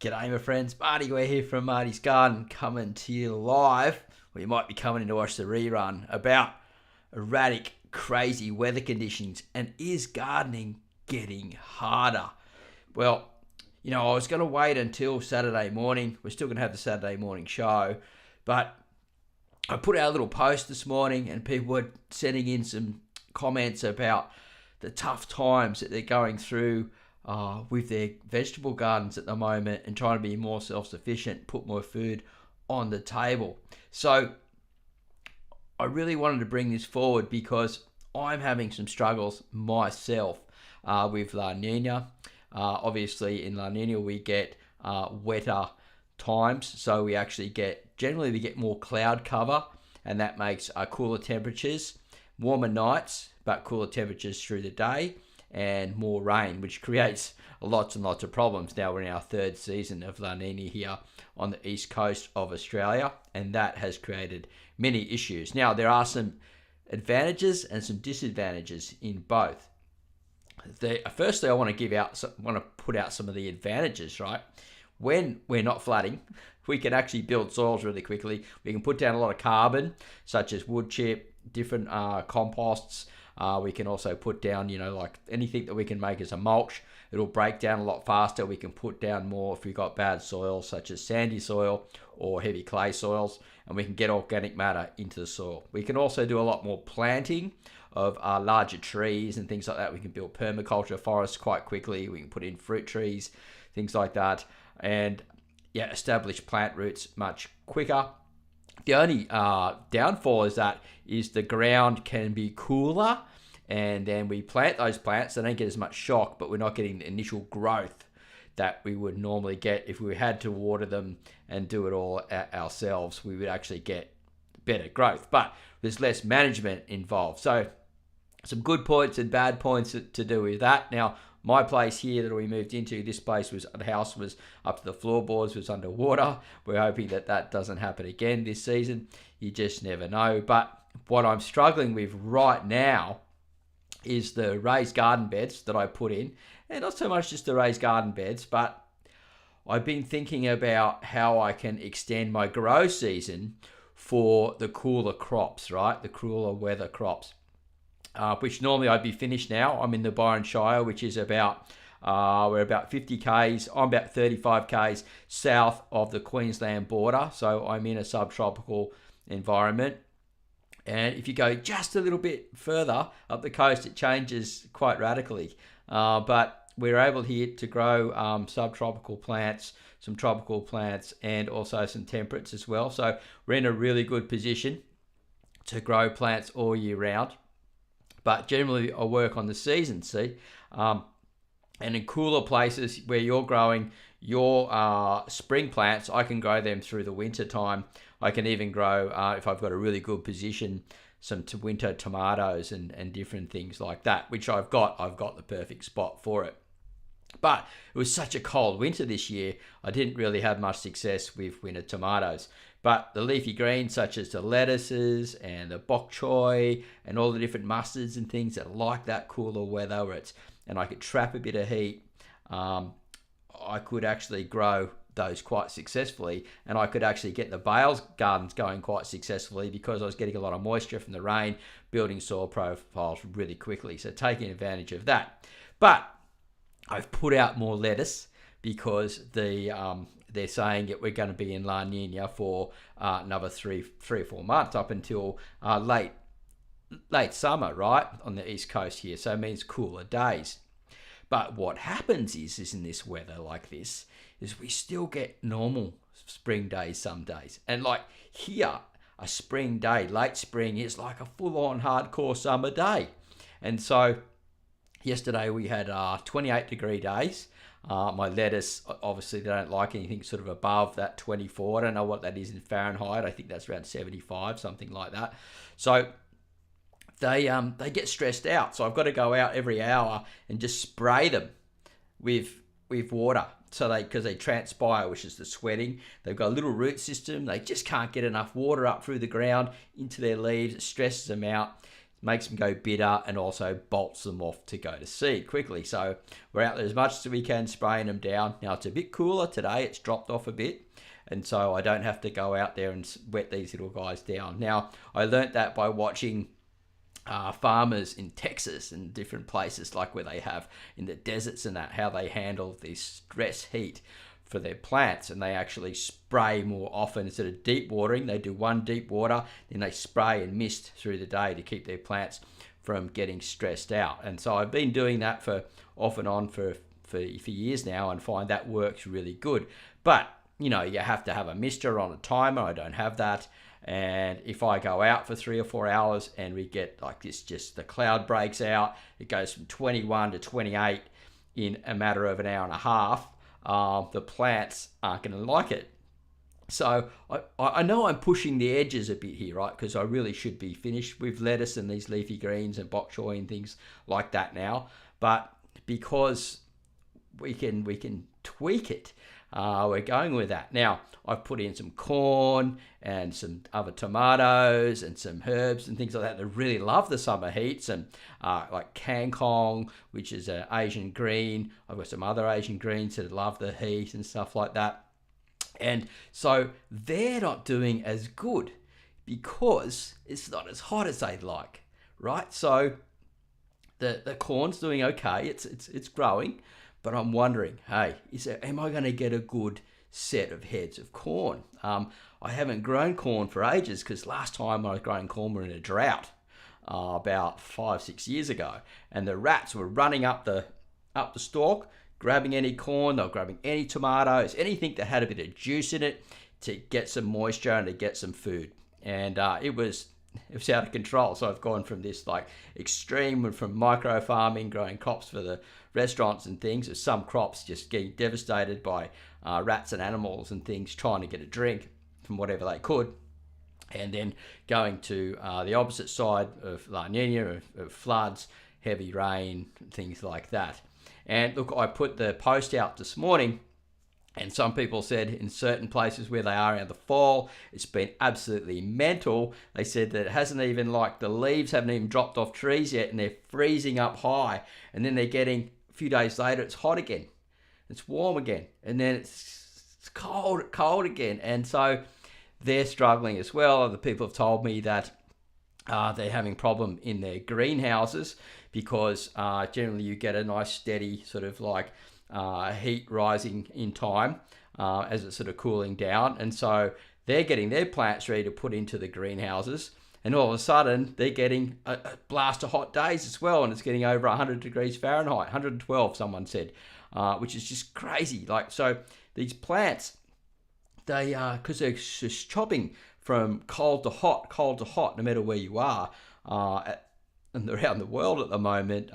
G'day my friends, Marty, we're here from Marty's Garden coming to you live, or you might be coming in to watch the rerun, about erratic, crazy weather conditions and is gardening getting harder? Well, I was going to wait until Saturday morning. We're still going to have the Saturday morning show, but I put out a little post this morning and people were sending in some comments about the tough times that they're going through with their vegetable gardens at the moment and trying to be more self-sufficient, put more food on the table. So I really wanted to bring this forward because I'm having some struggles myself with La Nina. Obviously in La Nina we get wetter times, so we get more cloud cover, and that makes cooler temperatures, warmer nights but cooler temperatures through the day, and more rain, which creates lots and lots of problems. Now we're in our third season of La Nina here on the east coast of Australia, and that has created many issues. Now there are some advantages and some disadvantages in both. Firstly, I want to put out some of the advantages. Right, when we're not flooding, we can actually build soils really quickly. We can put down a lot of carbon, such as wood chip, different composts. We can also put down, like anything that we can make as a mulch. It'll break down a lot faster. We can put down more if we've got bad soil, such as sandy soil or heavy clay soils, and we can get organic matter into the soil. We can also do a lot more planting of larger trees and things like that. We can build permaculture forests quite quickly. We can put in fruit trees, things like that, and establish plant roots much quicker. The only downfall is the ground can be cooler, and then we plant those plants. They don't get as much shock, but we're not getting the initial growth that we would normally get if we had to water them and do it all ourselves. We would actually get better growth, but there's less management involved. So some good points and bad points to do with that. Now, my place here that we moved into, the house was up to the floorboards, was underwater. We're hoping that doesn't happen again this season. You just never know. But what I'm struggling with right now is the raised garden beds that I put in. And not so much just the raised garden beds, but I've been thinking about how I can extend my grow season for the cooler crops, right? The cooler weather crops. Which normally I'd be finished now. I'm in the Byron Shire, which is we're about 50 k's. I'm about 35 k's south of the Queensland border. So I'm in a subtropical environment. And if you go just a little bit further up the coast, it changes quite radically. But we're able here to grow subtropical plants, some tropical plants, and also some temperates as well. So we're in a really good position to grow plants all year round. But generally I work on the season, and in cooler places where you're growing your spring plants, I can grow them through the winter time. I can even grow, if I've got a really good position, some winter tomatoes and different things like that, which I've got the perfect spot for it. But it was such a cold winter this year, I didn't really have much success with winter tomatoes. But the leafy greens, such as the lettuces and the bok choy and all the different mustards and things that like that cooler weather, and I could trap a bit of heat, I could actually grow those quite successfully, and I could actually get the bales gardens going quite successfully because I was getting a lot of moisture from the rain, building soil profiles really quickly, so taking advantage of that. But I've put out more lettuce because they're saying that we're going to be in La Nina for another three or 4 months up until late summer, right, on the east coast here. So it means cooler days. But what happens is in this weather like this is we still get normal spring days some days. And like here, a spring day, late spring, is like a full-on hardcore summer day. And so yesterday we had 28-degree days. My lettuce, obviously they don't like anything sort of above that 24. I don't know what that is in Fahrenheit. I think that's around 75, something like that. So they get stressed out. So I've got to go out every hour and just spray them with water. So because they transpire, which is the sweating. They've got a little root system. They just can't get enough water up through the ground into their leaves. It stresses them out. makes them go bitter, and also bolts them off to go to seed quickly. So we're out there as much as we can spraying them down. Now it's a bit cooler today, it's dropped off a bit, and so I don't have to go out there and wet these little guys down. Now I learnt that by watching farmers in Texas and different places, like where they have in the deserts and that, how they handle this stress heat for their plants, and they actually spray more often. Instead of deep watering, they do one deep water, then they spray and mist through the day to keep their plants from getting stressed out. And so I've been doing that for off and on for years now, and find that works really good. But you know, you have to have a mister on a timer. I don't have that. And if I go out for 3 or 4 hours and we get like this, just the cloud breaks out, it goes from 21 to 28 in a matter of an hour and a half, the plants aren't going to like it. So I know I'm pushing the edges a bit here, right? Because I really should be finished with lettuce and these leafy greens and bok choy and things like that now. But because we can tweak it, we're going with that. Now, I've put in some corn and some other tomatoes and some herbs and things like that that really love the summer heats, and like kangkong, which is an Asian green. I've got some other Asian greens that love the heat and stuff like that. And so they're not doing as good because it's not as hot as they'd like, right? So the corn's doing okay. It's growing. But I'm wondering, hey, am I going to get a good set of heads of corn? I haven't grown corn for ages, because last time I was growing corn we were in a drought about 5-6 years ago, and the rats were running up the stalk, grabbing any corn, they were grabbing any tomatoes, anything that had a bit of juice in it to get some moisture and to get some food. And it was out of control. So I've gone from this like extreme, from micro farming, growing crops for the restaurants and things, of some crops just getting devastated by rats and animals and things trying to get a drink from whatever they could, and then going to the opposite side of La Nina, of floods, heavy rain, things like that. And look, I put the post out this morning, and some people said in certain places where they are in the fall, it's been absolutely mental. They said that it hasn't even, like, the leaves haven't even dropped off trees yet, and they're freezing up high. And then they're getting, a few days later, it's hot again. It's warm again. And then it's cold again. And so they're struggling as well. Other people have told me that they're having problem in their greenhouses, because generally you get a nice steady sort of like heat rising in time as it's sort of cooling down, and so they're getting their plants ready to put into the greenhouses, and all of a sudden they're getting a blast of hot days as well, and it's getting over 100 degrees Fahrenheit, 112 someone said, which is just crazy. Like, so these plants, they because they're just chopping from cold to hot, no matter where you are and around the world at the moment,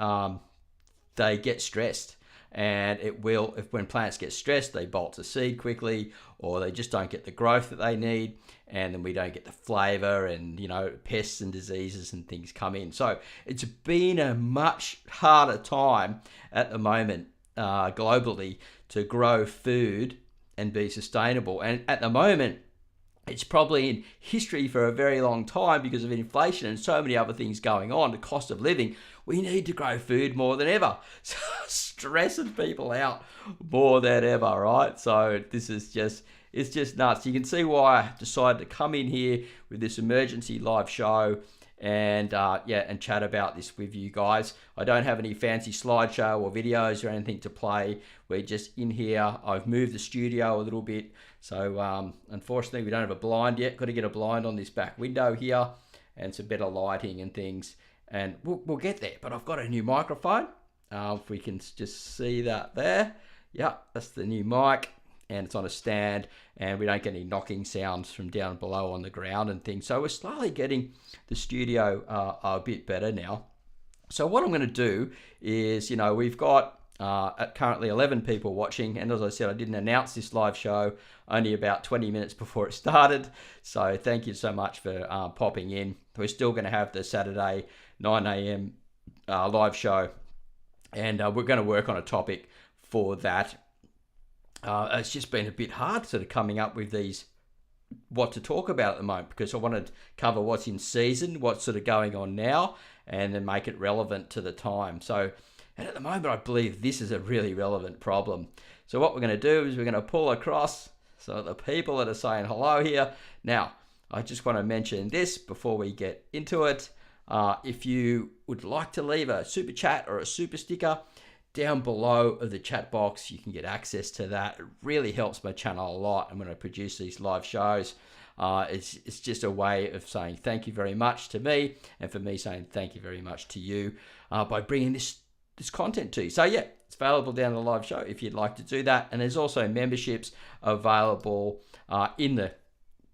they get stressed. And it will, when plants get stressed, they bolt to seed quickly, or they just don't get the growth that they need, and then we don't get the flavor, and, you know, pests and diseases and things come in. So it's been a much harder time at the moment globally to grow food and be sustainable. And at the moment, it's probably in history for a very long time, because of inflation and so many other things going on, the cost of living. We need to grow food more than ever. So stressing people out more than ever, right? So this is it's just nuts. You can see why I decided to come in here with this emergency live show and and chat about this with you guys. I don't have any fancy slideshow or videos or anything to play. We're just in here. I've moved the studio a little bit. So unfortunately, we don't have a blind yet. Got to get a blind on this back window here and some better lighting and things. And we'll get there. But I've got a new microphone. If we can just see that there. Yeah, that's the new mic. And it's on a stand. And we don't get any knocking sounds from down below on the ground and things. So we're slowly getting the studio a bit better now. So what I'm going to do is, you know, we've got currently 11 people watching. And as I said, I didn't announce this live show only about 20 minutes before it started. So thank you so much for popping in. We're still going to have the Saturday 9 a.m. Live show. And we're going to work on a topic for that. It's just been a bit hard sort of coming up with what to talk about at the moment, because I want to cover what's in season, what's sort of going on now, and then make it relevant to the time. So, and at the moment, I believe this is a really relevant problem. So what we're going to do is we're going to pull across so the people that are saying hello here. Now, I just want to mention this before we get into it. If you would like to leave a super chat or a super sticker down below of the chat box, you can get access to that. It really helps my channel a lot. And when I produce these live shows, it's just a way of saying thank you very much to me, and for me saying thank you very much to you by bringing this content to you. So yeah, it's available down the live show if you'd like to do that. And there's also memberships available in the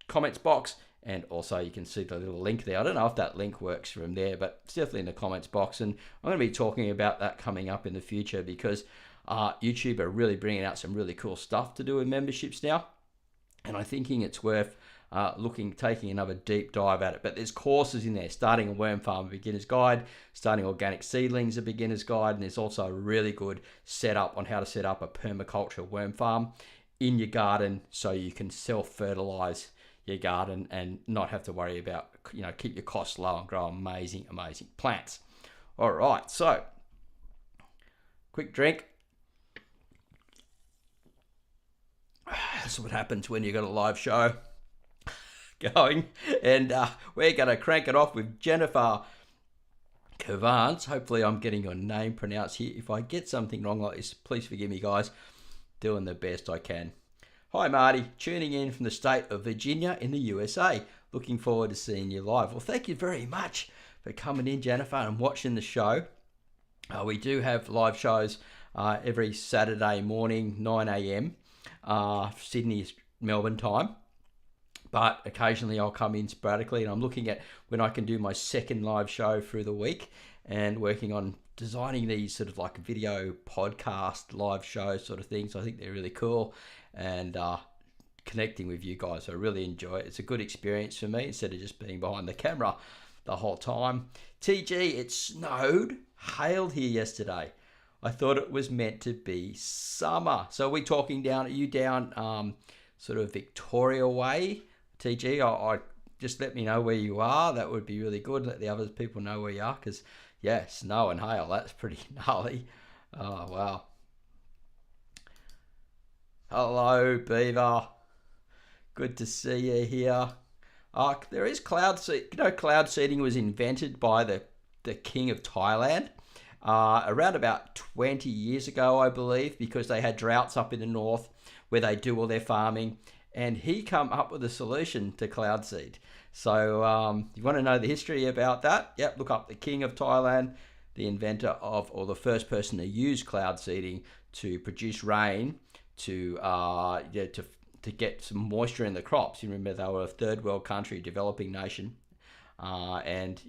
comments box. And also you can see the little link there. I don't know if that link works from there, but it's definitely in the comments box. And I'm going to be talking about that coming up in the future, because YouTube are really bringing out some really cool stuff to do with memberships now. And I'm thinking it's worth taking another deep dive at it. But there's courses in there: starting a worm farm, a beginner's guide; starting organic seedlings, a beginner's guide. And there's also a really good setup on how to set up a permaculture worm farm in your garden, so you can self-fertilize your garden and not have to worry about, keep your costs low and grow amazing plants. All right, so quick drink. That's what happens when you got a live show going, and we're gonna crank it off with Jennifer Cavans. Hopefully I'm getting your name pronounced here. If I get something wrong like this, please forgive me, guys. Doing the best I can. Hi Marty, tuning in from the state of Virginia in the USA. Looking forward to seeing you live. Well, thank you very much for coming in, Jennifer, and watching the show. We do have live shows every Saturday morning, 9 a.m. Sydney, Melbourne time. But occasionally I'll come in sporadically, and I'm looking at when I can do my second live show through the week, and working on designing these sort of like video podcast live show sort of things. I think they're really cool, and connecting with you guys. I really enjoy it. It's a good experience for me instead of just being behind the camera the whole time. TG, it snowed, hailed here yesterday. I thought it was meant to be summer. So are we talking down, are you down sort of Victoria way, TG? I just let me know where you are. That would be really good. Let the other people know where you are, because yeah, snow and hail, that's pretty gnarly. Oh, wow. Hello, Beaver. Good to see you here. There is cloud seeding. Cloud seeding was invented by the king of Thailand around about 20 years ago, I believe, because they had droughts up in the north where they do all their farming. And he come up with a solution to cloud seed. So you want to know the history about that? Yep, look up the king of Thailand, the inventor of, or the first person to use cloud seeding to produce rain to get some moisture in the crops. You remember they were a third world country, developing nation, and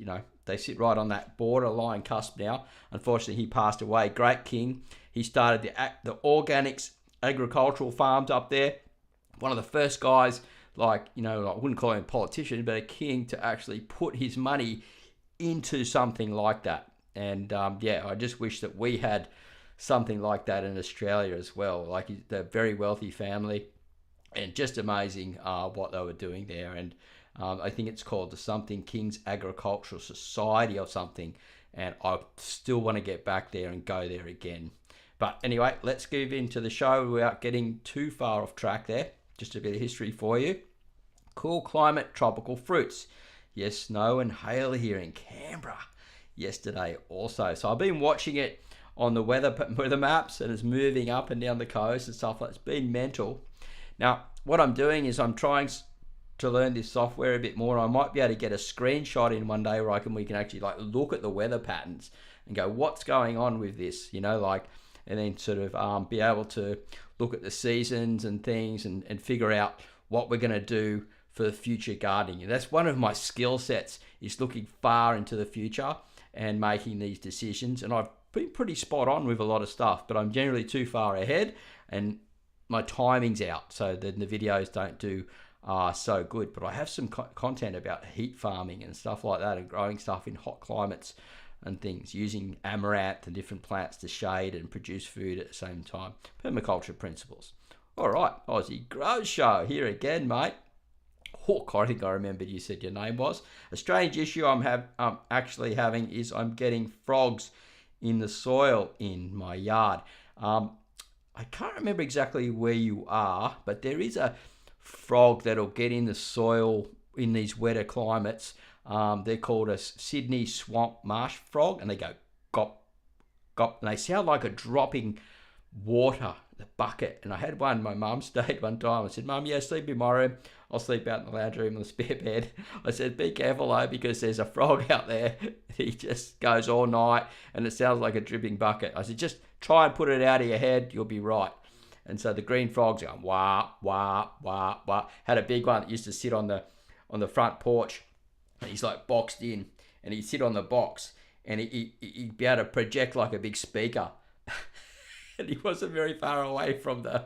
they sit right on that borderline cusp now. Unfortunately, he passed away. Great king. He started the organics agricultural farms up there. One of the first guys, I wouldn't call him a politician, but a king, to actually put his money into something like that. And I just wish that we had something like that in Australia as well. Like, they're a very wealthy family, and just amazing what they were doing there. And I think it's called the something King's Agricultural Society or something. And I still want to get back there and go there again. But anyway, let's move into the show without getting too far off track there. Just a bit of history for you. Cool climate, tropical fruits. Yes, snow and hail here in Canberra yesterday also. So I've been watching it on the weather maps, and it's moving up and down the coast and stuff. It's been mental. Now, what I'm doing is I'm trying to learn this software a bit more. I might be able to get a screenshot in one day where we can actually look at the weather patterns and go, what's going on with this? And then sort of be able to look at the seasons and things and figure out what we're going to do for the future gardening. And that's one of my skill sets, is looking far into the future and making these decisions. And I've been pretty spot on with a lot of stuff, but I'm generally too far ahead and my timing's out, so then the videos don't do so good. But I have some content about heat farming and stuff like that, and growing stuff in hot climates and things, using amaranth and different plants to shade and produce food at the same time. Permaculture principles. All right, Aussie Grow Show here again, mate. Hawk, I think I remembered you said your name was. A strange issue I'm actually having is I'm getting frogs in the soil in my yard. I can't remember exactly where you are, but there is a frog that'll get in the soil in these wetter climates. They're called a Sydney swamp marsh frog, and they go gop, gop, and they sound like a dropping water, the bucket. And I had one, my mum stayed one time. I said, Mum, yeah, sleep in my room. I'll sleep out in the lounge room on the spare bed. I said, be careful though, because there's a frog out there. He just goes all night and it sounds like a dripping bucket. I said, just try and put it out of your head. You'll be right. And so the green frog's going, wah, wah, wah, wah. Had a big one that used to sit on the front porch. And he's like boxed in, and he'd sit on the box, and he'd be able to project like a big speaker. And he wasn't very far away from the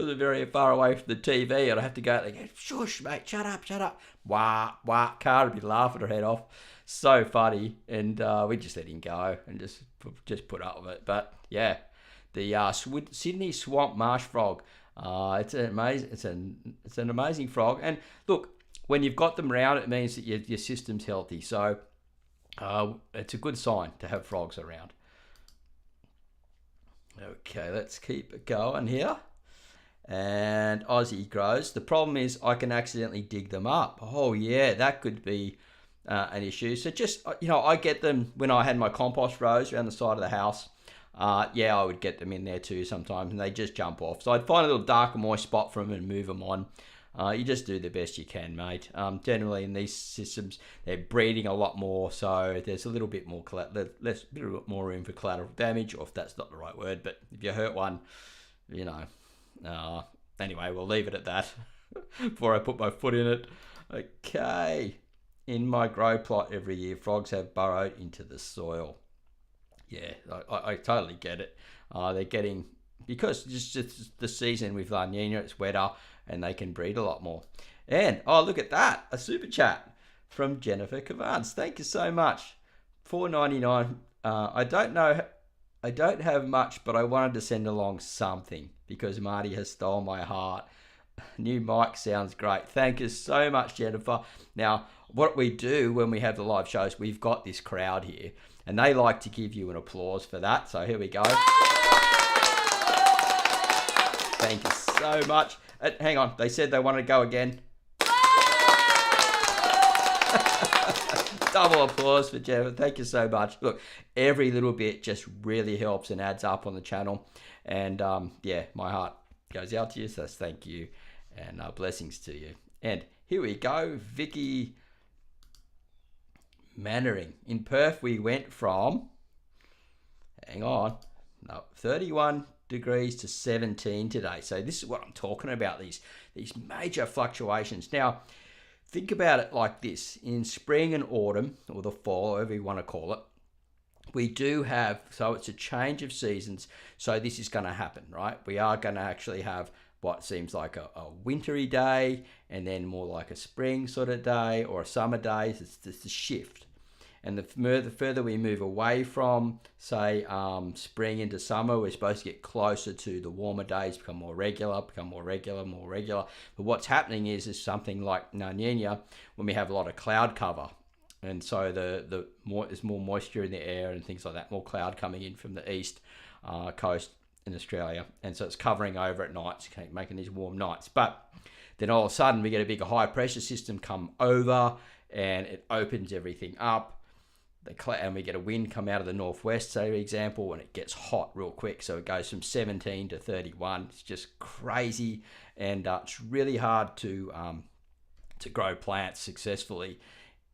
TV, and I have to go out there and go, shush, mate, shut up. Wah, wah. Cara would be laughing her head off. So funny. And we just let him go and just put up with it. But yeah, the Sydney swamp marsh frog. It's an amazing frog. And look, when you've got them around, it means that your system's healthy. So it's a good sign to have frogs around. Okay, let's keep it going here. And Aussie grows. The problem is I can accidentally dig them up. Oh yeah, that could be an issue. So just, I get them when I had my compost rows around the side of the house. I would get them in there too sometimes, and they just jump off. So I'd find a little dark and moist spot for them and move them on. You just do the best you can, mate. Generally in these systems, they're breeding a lot more, so there's a little bit more room for collateral damage, or if that's not the right word. But if you hurt one, anyway, we'll leave it at that before I put my foot in it. Okay. In my grow plot every year, frogs have burrowed into the soil. Yeah, I totally get it. They're getting, because it's just the season with La Nina, it's wetter, and they can breed a lot more. And, look at that, a super chat from Jennifer Cavans. Thank you so much. $4.99. I don't have much, but I wanted to send along something because Marty has stolen my heart. New mic sounds great. Thank you so much, Jennifer. Now, what we do when we have the live shows, we've got this crowd here, and they like to give you an applause for that. So here we go. Thank you so much. Hang on, they said they wanted to go again. Double applause for Jennifer. Thank you so much. Look, every little bit just really helps and adds up on the channel. And my heart goes out to you, so thank you. And blessings to you. And here we go, Vicky Mannering. In Perth, we went from, 31 degrees to 17 today. So this is what I'm talking about, these major fluctuations. Now, think about it like this. In spring and autumn, or the fall, however you want to call it, we do have, so it's a change of seasons. So this is going to happen, right? We are going to actually have what seems like a wintry day, and then more like a spring sort of day or a summer day. It's just a shift. And the further we move away from, say, spring into summer, we're supposed to get closer to the warmer days, become more regular. But what's happening is something like La Nina, when we have a lot of cloud cover. And so there's more moisture in the air and things like that, more cloud coming in from the east coast in Australia. And so it's covering over at nights, making these warm nights. But then all of a sudden we get a big high pressure system come over, and it opens everything up. And we get a wind come out of the northwest, say, for example, and it gets hot real quick. So it goes from 17 to 31. It's just crazy, and it's really hard to grow plants successfully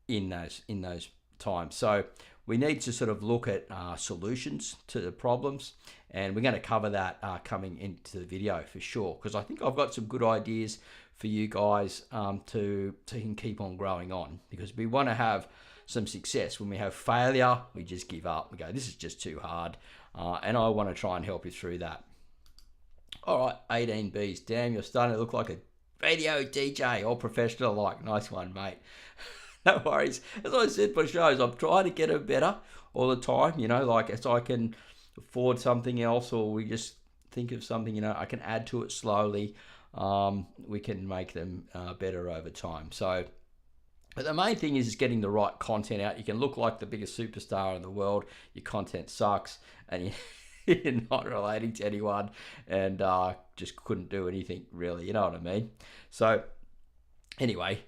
in those times. So we need to sort of look at solutions to the problems, and we're going to cover that coming into the video for sure, because I think I've got some good ideas for you guys to keep on growing on, because we want to have some success. When we have failure, we just give up. We go, this is just too hard, and I want to try and help you through that. All right, 18 Bs. Damn, you're starting to look like a radio DJ, all professional like. Nice one, mate. No worries. As I said for shows, I'm trying to get it better all the time, like as I can afford something else, or we just think of something, I can add to it slowly. We can make them better over time. So, but the main thing is getting the right content out. You can look like the biggest superstar in the world. Your content sucks, and you're not relating to anyone, and just couldn't do anything really. You know what I mean? So, anyway,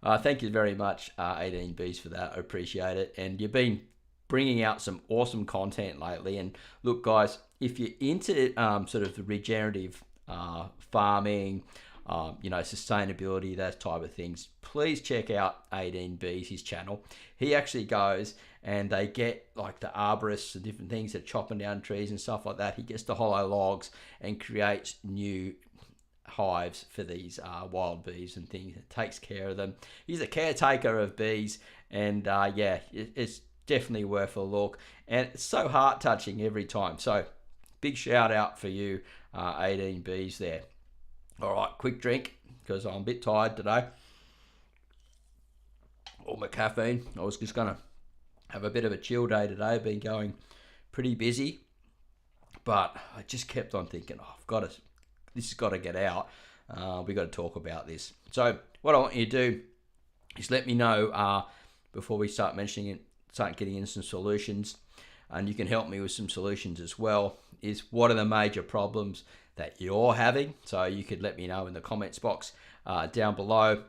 thank you very much, 18Bs, for that. I appreciate it. And you've been bringing out some awesome content lately. And look, guys, if you're into sort of the regenerative farming, sustainability, that type of things, please check out 18Bs, his channel. He actually goes and they get like the arborists and different things that are chopping down trees and stuff like that. He gets the hollow logs and creates new hives for these wild bees and things. It takes care of them. He's a caretaker of bees, and it's definitely worth a look, and it's so heart touching every time. So big shout out for you, 18Bs there. All right, quick drink because I'm a bit tired today. All my caffeine. I was just gonna have a bit of a chill day today. Been going pretty busy, but I just kept on thinking, this has got to get out. We got to talk about this. So what I want you to do is let me know before we start mentioning it, start getting into some solutions, and you can help me with some solutions as well, is what are the major problems that you're having. So you could let me know in the comments box down below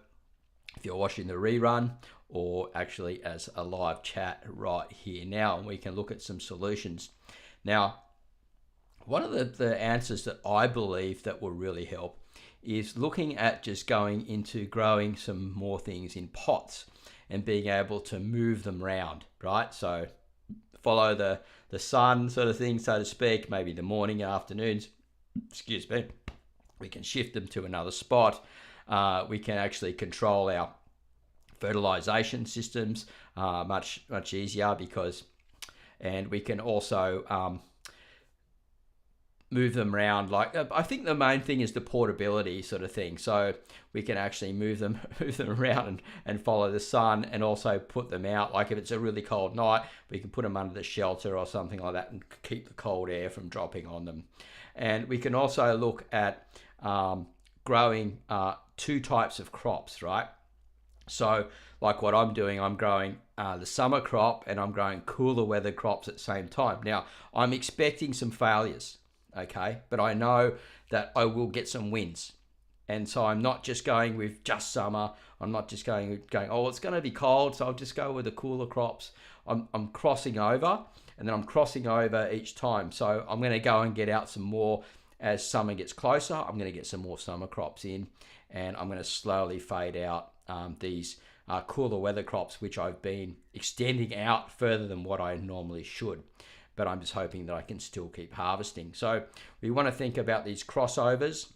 if you're watching the rerun, or actually as a live chat right here now, and we can look at some solutions. Now, one of the answers that I believe that will really help is looking at just going into growing some more things in pots and being able to move them around, right? So follow the sun sort of thing, so to speak, maybe the morning, afternoons, excuse me. We can shift them to another spot. We can actually control our fertilization systems much easier and we can also move them around. Like, I think the main thing is the portability sort of thing. So we can actually move them around and follow the sun, and also put them out. Like if it's a really cold night, we can put them under the shelter or something like that and keep the cold air from dropping on them. And we can also look at growing two types of crops, right? So like what I'm doing, I'm growing the summer crop and I'm growing cooler weather crops at the same time. Now, I'm expecting some failures, okay? But I know that I will get some wins. And so I'm not just going with just summer. I'm not just going, oh, it's going to be cold, so I'll just go with the cooler crops. I'm crossing over, and then I'm crossing over each time. So I'm going to go and get out some more as summer gets closer. I'm going to get some more summer crops in, and I'm going to slowly fade out these cooler weather crops, which I've been extending out further than what I normally should. But I'm just hoping that I can still keep harvesting. So we want to think about these crossovers,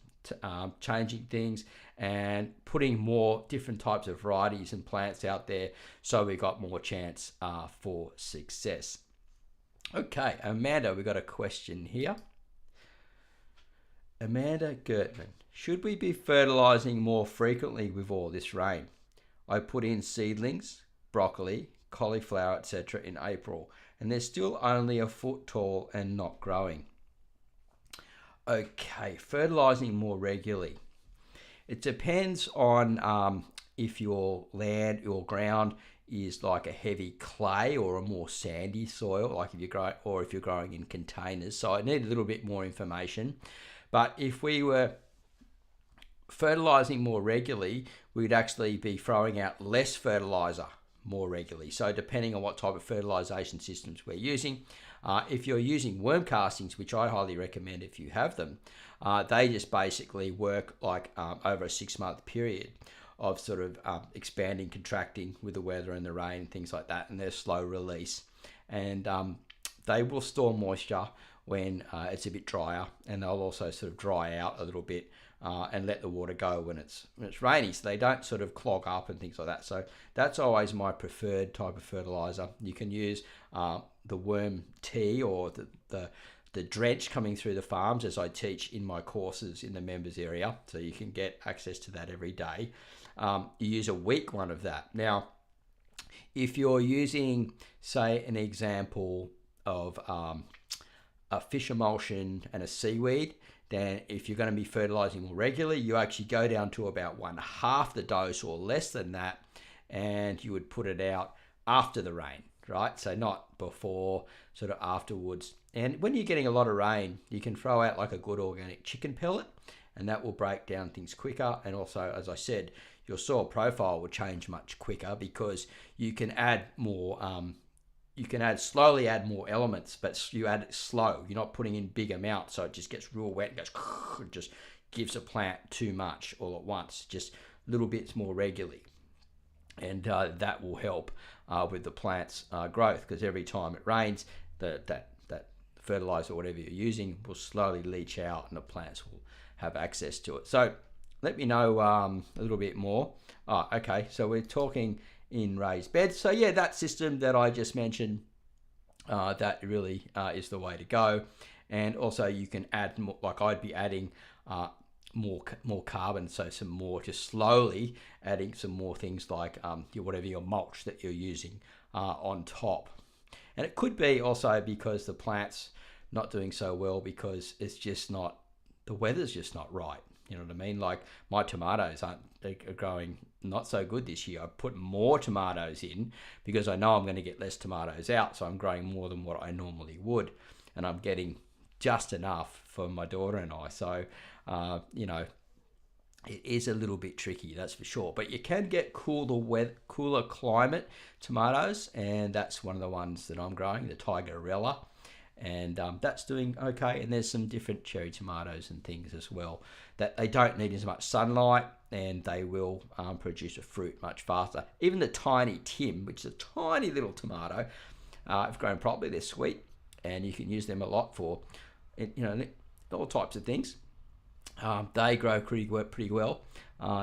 changing things and putting more different types of varieties and plants out there, so we got more chance for success. Okay, Amanda, we got a question here. Amanda Gertman, should we be fertilizing more frequently with all this rain? I put in seedlings, broccoli, cauliflower, etc. in April, and they're still only a foot tall and not growing. Okay, fertilizing more regularly. It depends on if your land, your ground is like a heavy clay or a more sandy soil, like if you're growing in containers. So I need a little bit more information. But if we were fertilizing more regularly, we'd actually be throwing out less fertilizer more regularly. So depending on what type of fertilization systems we're using, if you're using worm castings, which I highly recommend if you have them, they just basically work like over a 6-month period of sort of expanding, contracting with the weather and the rain, things like that, and they're slow release. And they will store moisture when it's a bit drier, and they'll also sort of dry out a little bit and let the water go when it's rainy, so they don't sort of clog up and things like that. So that's always my preferred type of fertilizer. You can use the worm tea or the drench coming through the farms, as I teach in my courses in the members area, so you can get access to that every day. You use a weak one of that. Now, if you're using, say, an example of a fish emulsion and a seaweed, then if you're going to be fertilizing more regularly, you actually go down to about 1/2 the dose or less than that, and you would put it out after the rain, right? So not before, sort of afterwards. And when you're getting a lot of rain, you can throw out like a good organic chicken pellet, and that will break down things quicker. And also, as I said, your soil profile will change much quicker because you can add more. You can slowly add more elements, but you add it slow. You're not putting in big amounts, so it just gets real wet and goes, it just gives a plant too much all at once. Just little bits more regularly, and that will help with the plant's growth, because every time it rains, that fertilizer or whatever you're using will slowly leach out, and the plants will have access to it. So let me know a little bit more. Okay, so we're talking in raised beds. So yeah, that system that I just mentioned, that really is the way to go. And also you can add more, like I'd be adding more carbon, so some more, just slowly adding some more things like whatever your mulch that you're using on top. And it could be also because the plant's not doing so well because it's just not, the weather's just not right. You know what I mean? Like my tomatoes are growing not so good this year. I put more tomatoes in because I know I'm going to get less tomatoes out, so I'm growing more than what I normally would, and I'm getting just enough for my daughter and I. So, it is a little bit tricky, that's for sure. But you can get cooler climate tomatoes, and that's one of the ones that I'm growing, the Tigerella. And that's doing okay. And there's some different cherry tomatoes and things as well that they don't need as much sunlight, and they will produce a fruit much faster. Even the tiny Tim, which is a tiny little tomato, if grown properly, they're sweet, and you can use them a lot for, all types of things. They grow pretty well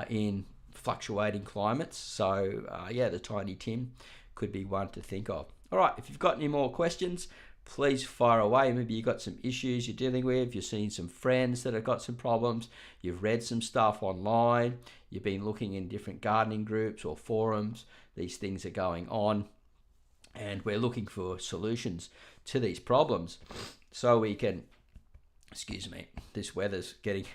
in fluctuating climates. So the tiny Tim could be one to think of. All right, if you've got any more questions, please fire away. Maybe you've got some issues you're dealing with, you've seen some friends that have got some problems, you've read some stuff online, you've been looking in different gardening groups or forums. These things are going on, and we're looking for solutions to these problems so we can, excuse me, this weather's getting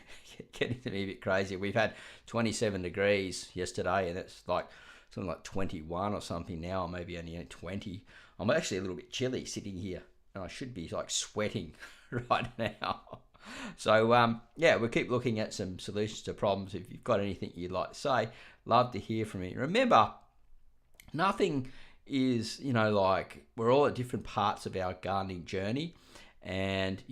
to me a bit crazy. We've had 27 degrees yesterday, and it's like something like 21 or something now, or maybe only 20. I'm actually a little bit chilly sitting here, and I should be like sweating right now. So we'll keep looking at some solutions to problems. If you've got anything you'd like to say, love to hear from you. Remember, nothing is, like, we're all at different parts of our gardening journey, and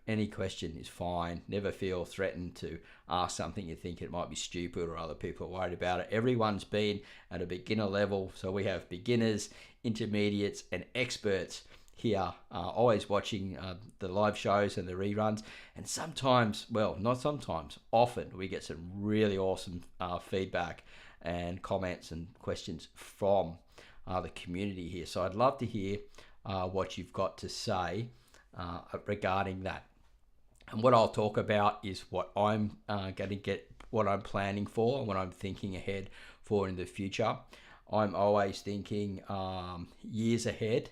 any question is fine. Never feel threatened to ask something you think it might be stupid or other people are worried about it. Everyone's been at a beginner level, so we have beginners, intermediates, and experts here, always watching the live shows and the reruns. And sometimes, well, not sometimes, often we get some really awesome feedback and comments and questions from the community here. So I'd love to hear what you've got to say regarding that. And what I'll talk about is what I'm going to get, what I'm planning for, what I'm thinking ahead for in the future. I'm always thinking years ahead,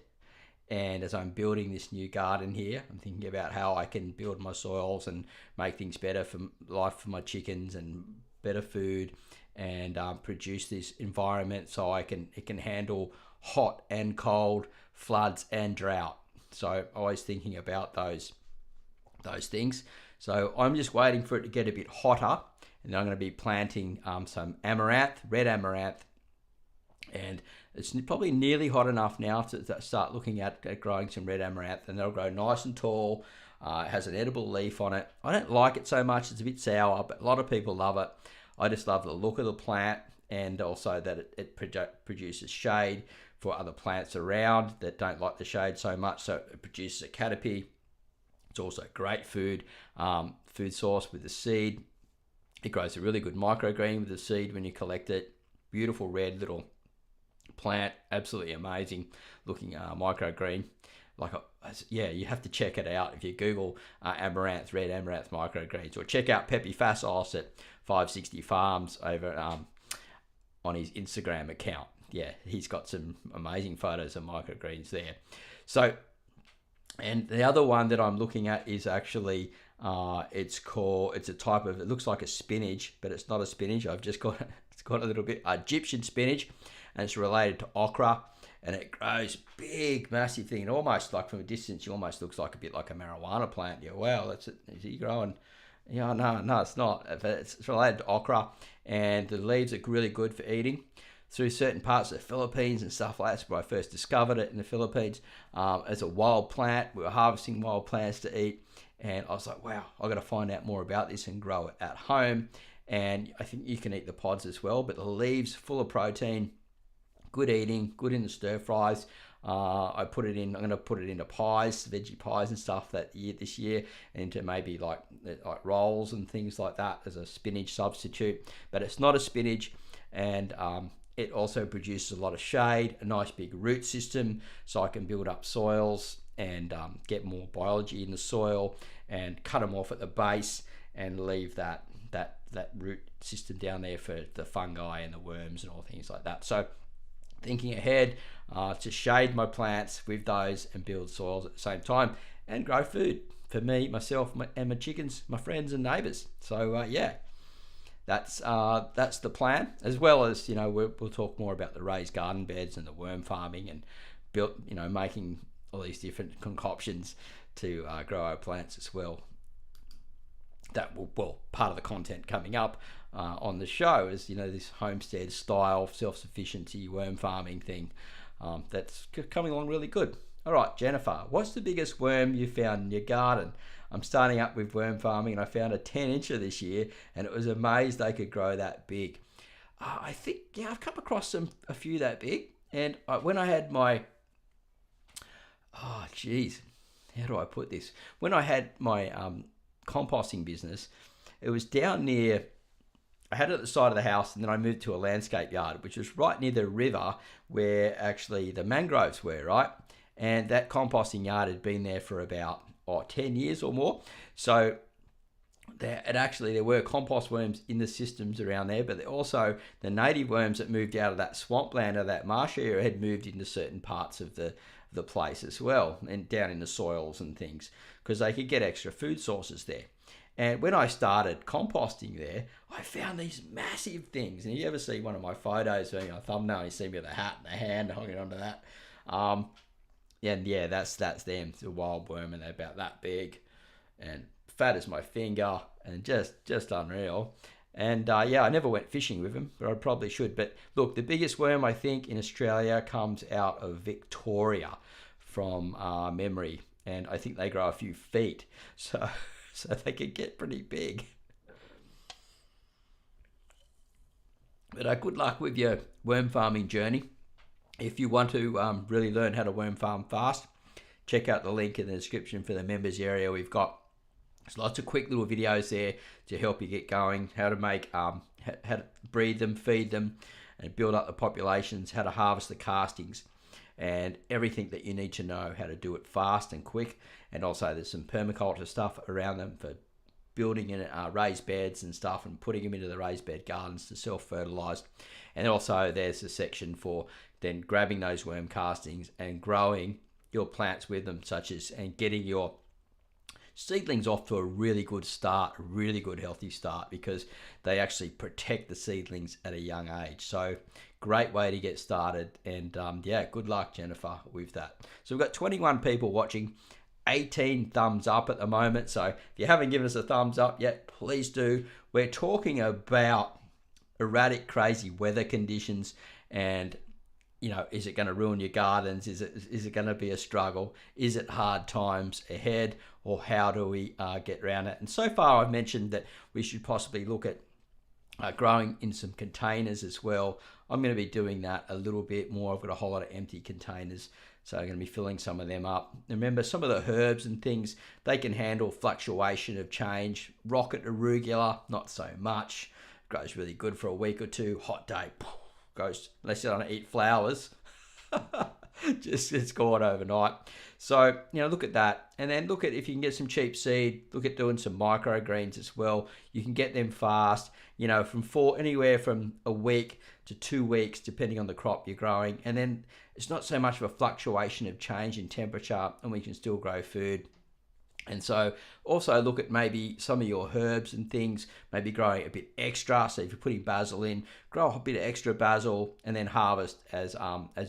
and as I'm building this new garden here, I'm thinking about how I can build my soils and make things better for life for my chickens, and better food, and produce this environment so it can handle hot and cold, floods and drought. So always thinking about those things. So I'm just waiting for it to get a bit hotter, and then I'm going to be planting some amaranth, red amaranth, and it's probably nearly hot enough now to start looking at growing some red amaranth, and they'll grow nice and tall. It has an edible leaf on it. I don't like it so much, it's a bit sour, but a lot of people love it. I just love the look of the plant, and also that it produces shade for other plants around that don't like the shade so much, so it produces a canopy. It's also great food source with the seed. It grows a really good microgreen with the seed when you collect it. Beautiful red little plant, absolutely amazing looking microgreen. You have to check it out if you Google amaranth, red amaranth microgreens, or check out Pepe Fassos at 560 Farms over on his Instagram account. Yeah, he's got some amazing photos of microgreens there. So And the other one that I'm looking at is actually, it's a type of, it looks like a spinach, but it's not a spinach. I've just got, it's got a little bit Egyptian spinach, and it's related to okra, and it grows big, massive thing. And almost like from a distance, it almost looks like a bit like a marijuana plant. Yeah, wow, that's it. Is he growing? Yeah, no, it's not. It's related to okra, and the leaves are really good for eating. Through certain parts of the Philippines and stuff like that. That's where I first discovered it, in the Philippines. As a wild plant, we were harvesting wild plants to eat, and I was like, wow, I've got to find out more about this and grow it at home. And I think you can eat the pods as well, but the leaves, full of protein, good eating, good in the stir fries. I'm going to put it into pies, veggie pies and stuff this year, and into maybe like rolls and things like that as a spinach substitute. But it's not a spinach, and it also produces a lot of shade, a nice big root system, so I can build up soils and get more biology in the soil, and cut them off at the base and leave that root system down there for the fungi and the worms and all things like that. So thinking ahead, to shade my plants with those and build soils at the same time, and grow food for me, myself, and my chickens, my friends and neighbours. So yeah. That's the plan, as well as, we'll talk more about the raised garden beds and the worm farming, and making all these different concoctions to grow our plants as well. That will part of the content coming up on the show is this homestead style self-sufficiency worm farming thing that's coming along really good. All right, Jennifer, what's the biggest worm you found in your garden? I'm starting up with worm farming, and I found a 10-incher this year, and it was amazed they could grow that big. I think, I've come across a few that big, and when I had my, how do I put this? When I had my composting business, it was down near, I had it at the side of the house, and then I moved to a landscape yard, which was right near the river where actually the mangroves were, right? And that composting yard had been there for about 10 years or more. So there were compost worms in the systems around there, but also the native worms that moved out of that swampland or that marsh area had moved into certain parts of the place as well, and down in the soils and things, because they could get extra food sources there. And when I started composting there, I found these massive things. And you ever see one of my photos, a thumbnail, you see me with a hat and a hand hanging onto that. And yeah, that's them. It's a wild worm, and they're about that big, and fat as my finger, and just unreal. And I never went fishing with them, but I probably should. But look, the biggest worm I think in Australia comes out of Victoria, from memory, and I think they grow a few feet, so they can get pretty big. But good luck with your worm farming journey. If you want to really learn how to worm farm fast, check out the link in the description for the members area. We've got lots of quick little videos there to help you get going, how to make, how to breed them, feed them, and build up the populations, how to harvest the castings, and everything that you need to know how to do it fast and quick. And also there's some permaculture stuff around them for building in raised beds and stuff, and putting them into the raised bed gardens to self-fertilize. And also there's a section for then grabbing those worm castings and growing your plants with them, and getting your seedlings off to a really good start, a really good healthy start, because they actually protect the seedlings at a young age. So great way to get started. And good luck, Jennifer, with that. So we've got 21 people watching, 18 thumbs up at the moment. So if you haven't given us a thumbs up yet, please do. We're talking about erratic, crazy weather conditions, and is it going to ruin your gardens? Is it going to be a struggle? Is it hard times ahead, or how do we get around it? And so far I've mentioned that we should possibly look at growing in some containers as well. I'm going to be doing that a little bit more. I've got a whole lot of empty containers, so I'm going to be filling some of them up. Remember, some of the herbs and things, they can handle fluctuation of change. Rocket arugula, not so much. Grows really good for a week or two. Hot day, goes, unless you don't eat flowers. just it's gone overnight. So, look at that. And then look at if you can get some cheap seed, look at doing some microgreens as well. You can get them fast, from anywhere from a week to 2 weeks, depending on the crop you're growing. And then it's not so much of a fluctuation of change in temperature, and we can still grow food. And so also look at maybe some of your herbs and things, maybe growing a bit extra. So if you're putting basil in, grow a bit of extra basil and then harvest as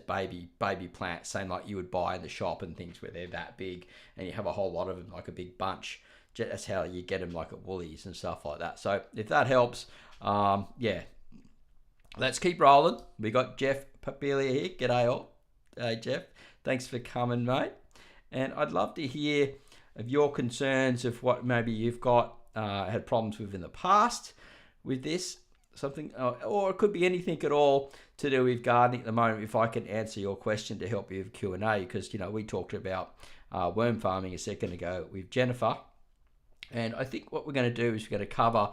baby plants, same like you would buy in the shop and things where they're that big and you have a whole lot of them, like a big bunch. That's how you get them, like at Woolies and stuff like that. So if that helps, let's keep rolling. We got Jeff Papilia here. G'day all. Hey Jeff, thanks for coming, mate. And I'd love to hear of your concerns of what maybe you've got had problems with in the past with this, something, or it could be anything at all to do with gardening at the moment. If I can answer your question to help you with Q&A, because we talked about worm farming a second ago with Jennifer, and I think what we're going to do is we're going to cover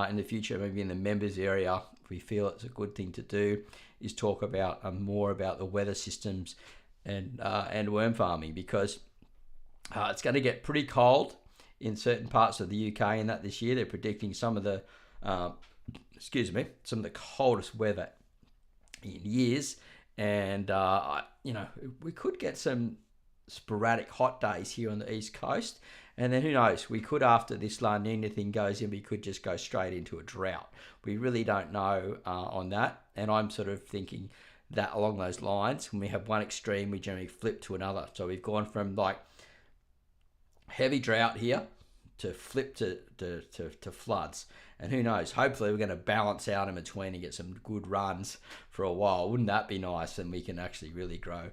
in the future, maybe in the members area, if we feel it's a good thing to do, is talk about more about the weather systems and worm farming, because it's going to get pretty cold in certain parts of the UK and that this year. They're predicting some of the coldest weather in years. And, we could get some sporadic hot days here on the East Coast. And then who knows, we could, after this La Nina thing goes in, we could just go straight into a drought. We really don't know on that. And I'm sort of thinking that along those lines, when we have one extreme, we generally flip to another. So we've gone from like heavy drought here to flip to floods, and who knows, hopefully we're going to balance out in between and get some good runs for a while. Wouldn't that be nice? And we can actually really grow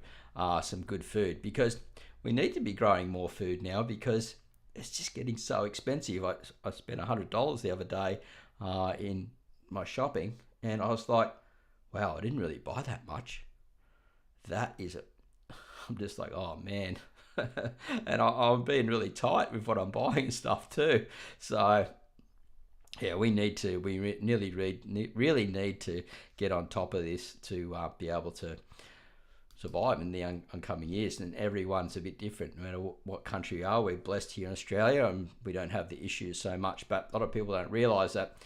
some good food, because we need to be growing more food now, because it's just getting so expensive. I spent $100 the other day in my shopping, and I was like, wow, I didn't really buy that much. I'm just like, oh man. And I'm being really tight with what I'm buying and stuff too. So yeah, we really need to get on top of this to be able to survive in the oncoming years. And everyone's a bit different, no matter what country we are. We're blessed here in Australia and we don't have the issues so much, but a lot of people don't realise that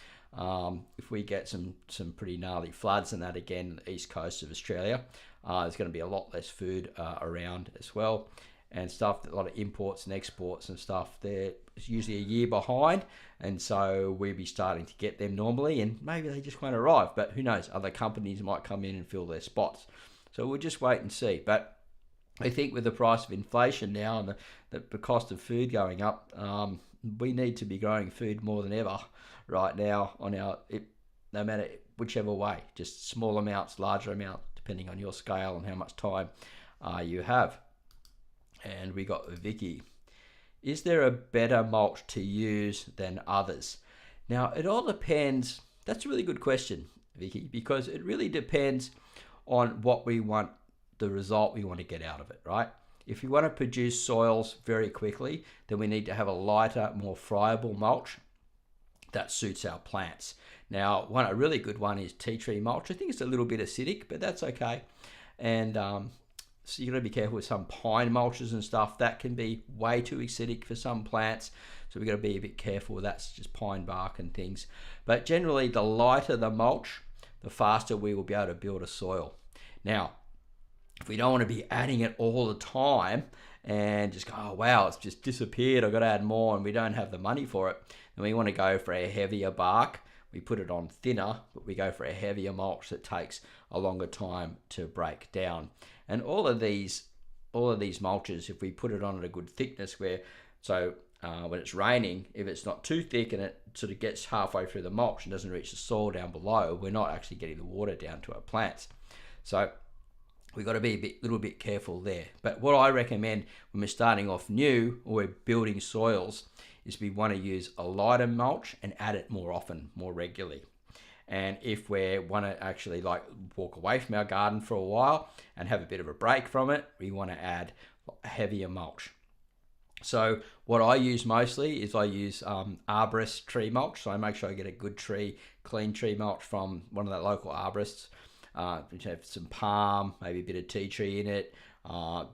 if we get some pretty gnarly floods and that again on the east coast of Australia, there's going to be a lot less food around as well. And stuff, a lot of imports and exports and stuff, they're usually a year behind, and so we'll be starting to get them normally, and maybe they just won't arrive, but who knows, other companies might come in and fill their spots. So we'll just wait and see. But I think with the price of inflation now and the cost of food going up, we need to be growing food more than ever right now no matter whichever way, just small amounts, larger amounts, depending on your scale and how much time you have. And we got Vicky. Is there a better mulch to use than others? Now, it all depends. That's a really good question, Vicky, because it really depends on what we want, the result we want to get out of it, right? If you want to produce soils very quickly, then we need to have a lighter, more friable mulch that suits our plants. Now, a really good one is tea tree mulch. I think it's a little bit acidic, but that's okay. And so you got to be careful with some pine mulches and stuff. That can be way too acidic for some plants. So we got to be a bit careful. That's just pine bark and things. But generally, the lighter the mulch, the faster we will be able to build a soil. Now, if we don't want to be adding it all the time and just go, oh wow, it's just disappeared, I've got to add more, and we don't have the money for it, then we want to go for a heavier bark. We put it on thinner, but we go for a heavier mulch that takes a longer time to break down. And all of these mulches, if we put it on at a good thickness, when it's raining, if it's not too thick and it sort of gets halfway through the mulch and doesn't reach the soil down below, we're not actually getting the water down to our plants. So we've got to be a little bit careful there. But what I recommend when we're starting off new or we're building soils is we want to use a lighter mulch and add it more often, more regularly. And if we want to actually walk away from our garden for a while and have a bit of a break from it, we want to add heavier mulch. So what I use mostly is I use arborist tree mulch. So I make sure I get a good clean tree mulch from one of the local arborists, which have some palm, maybe a bit of tea tree in it,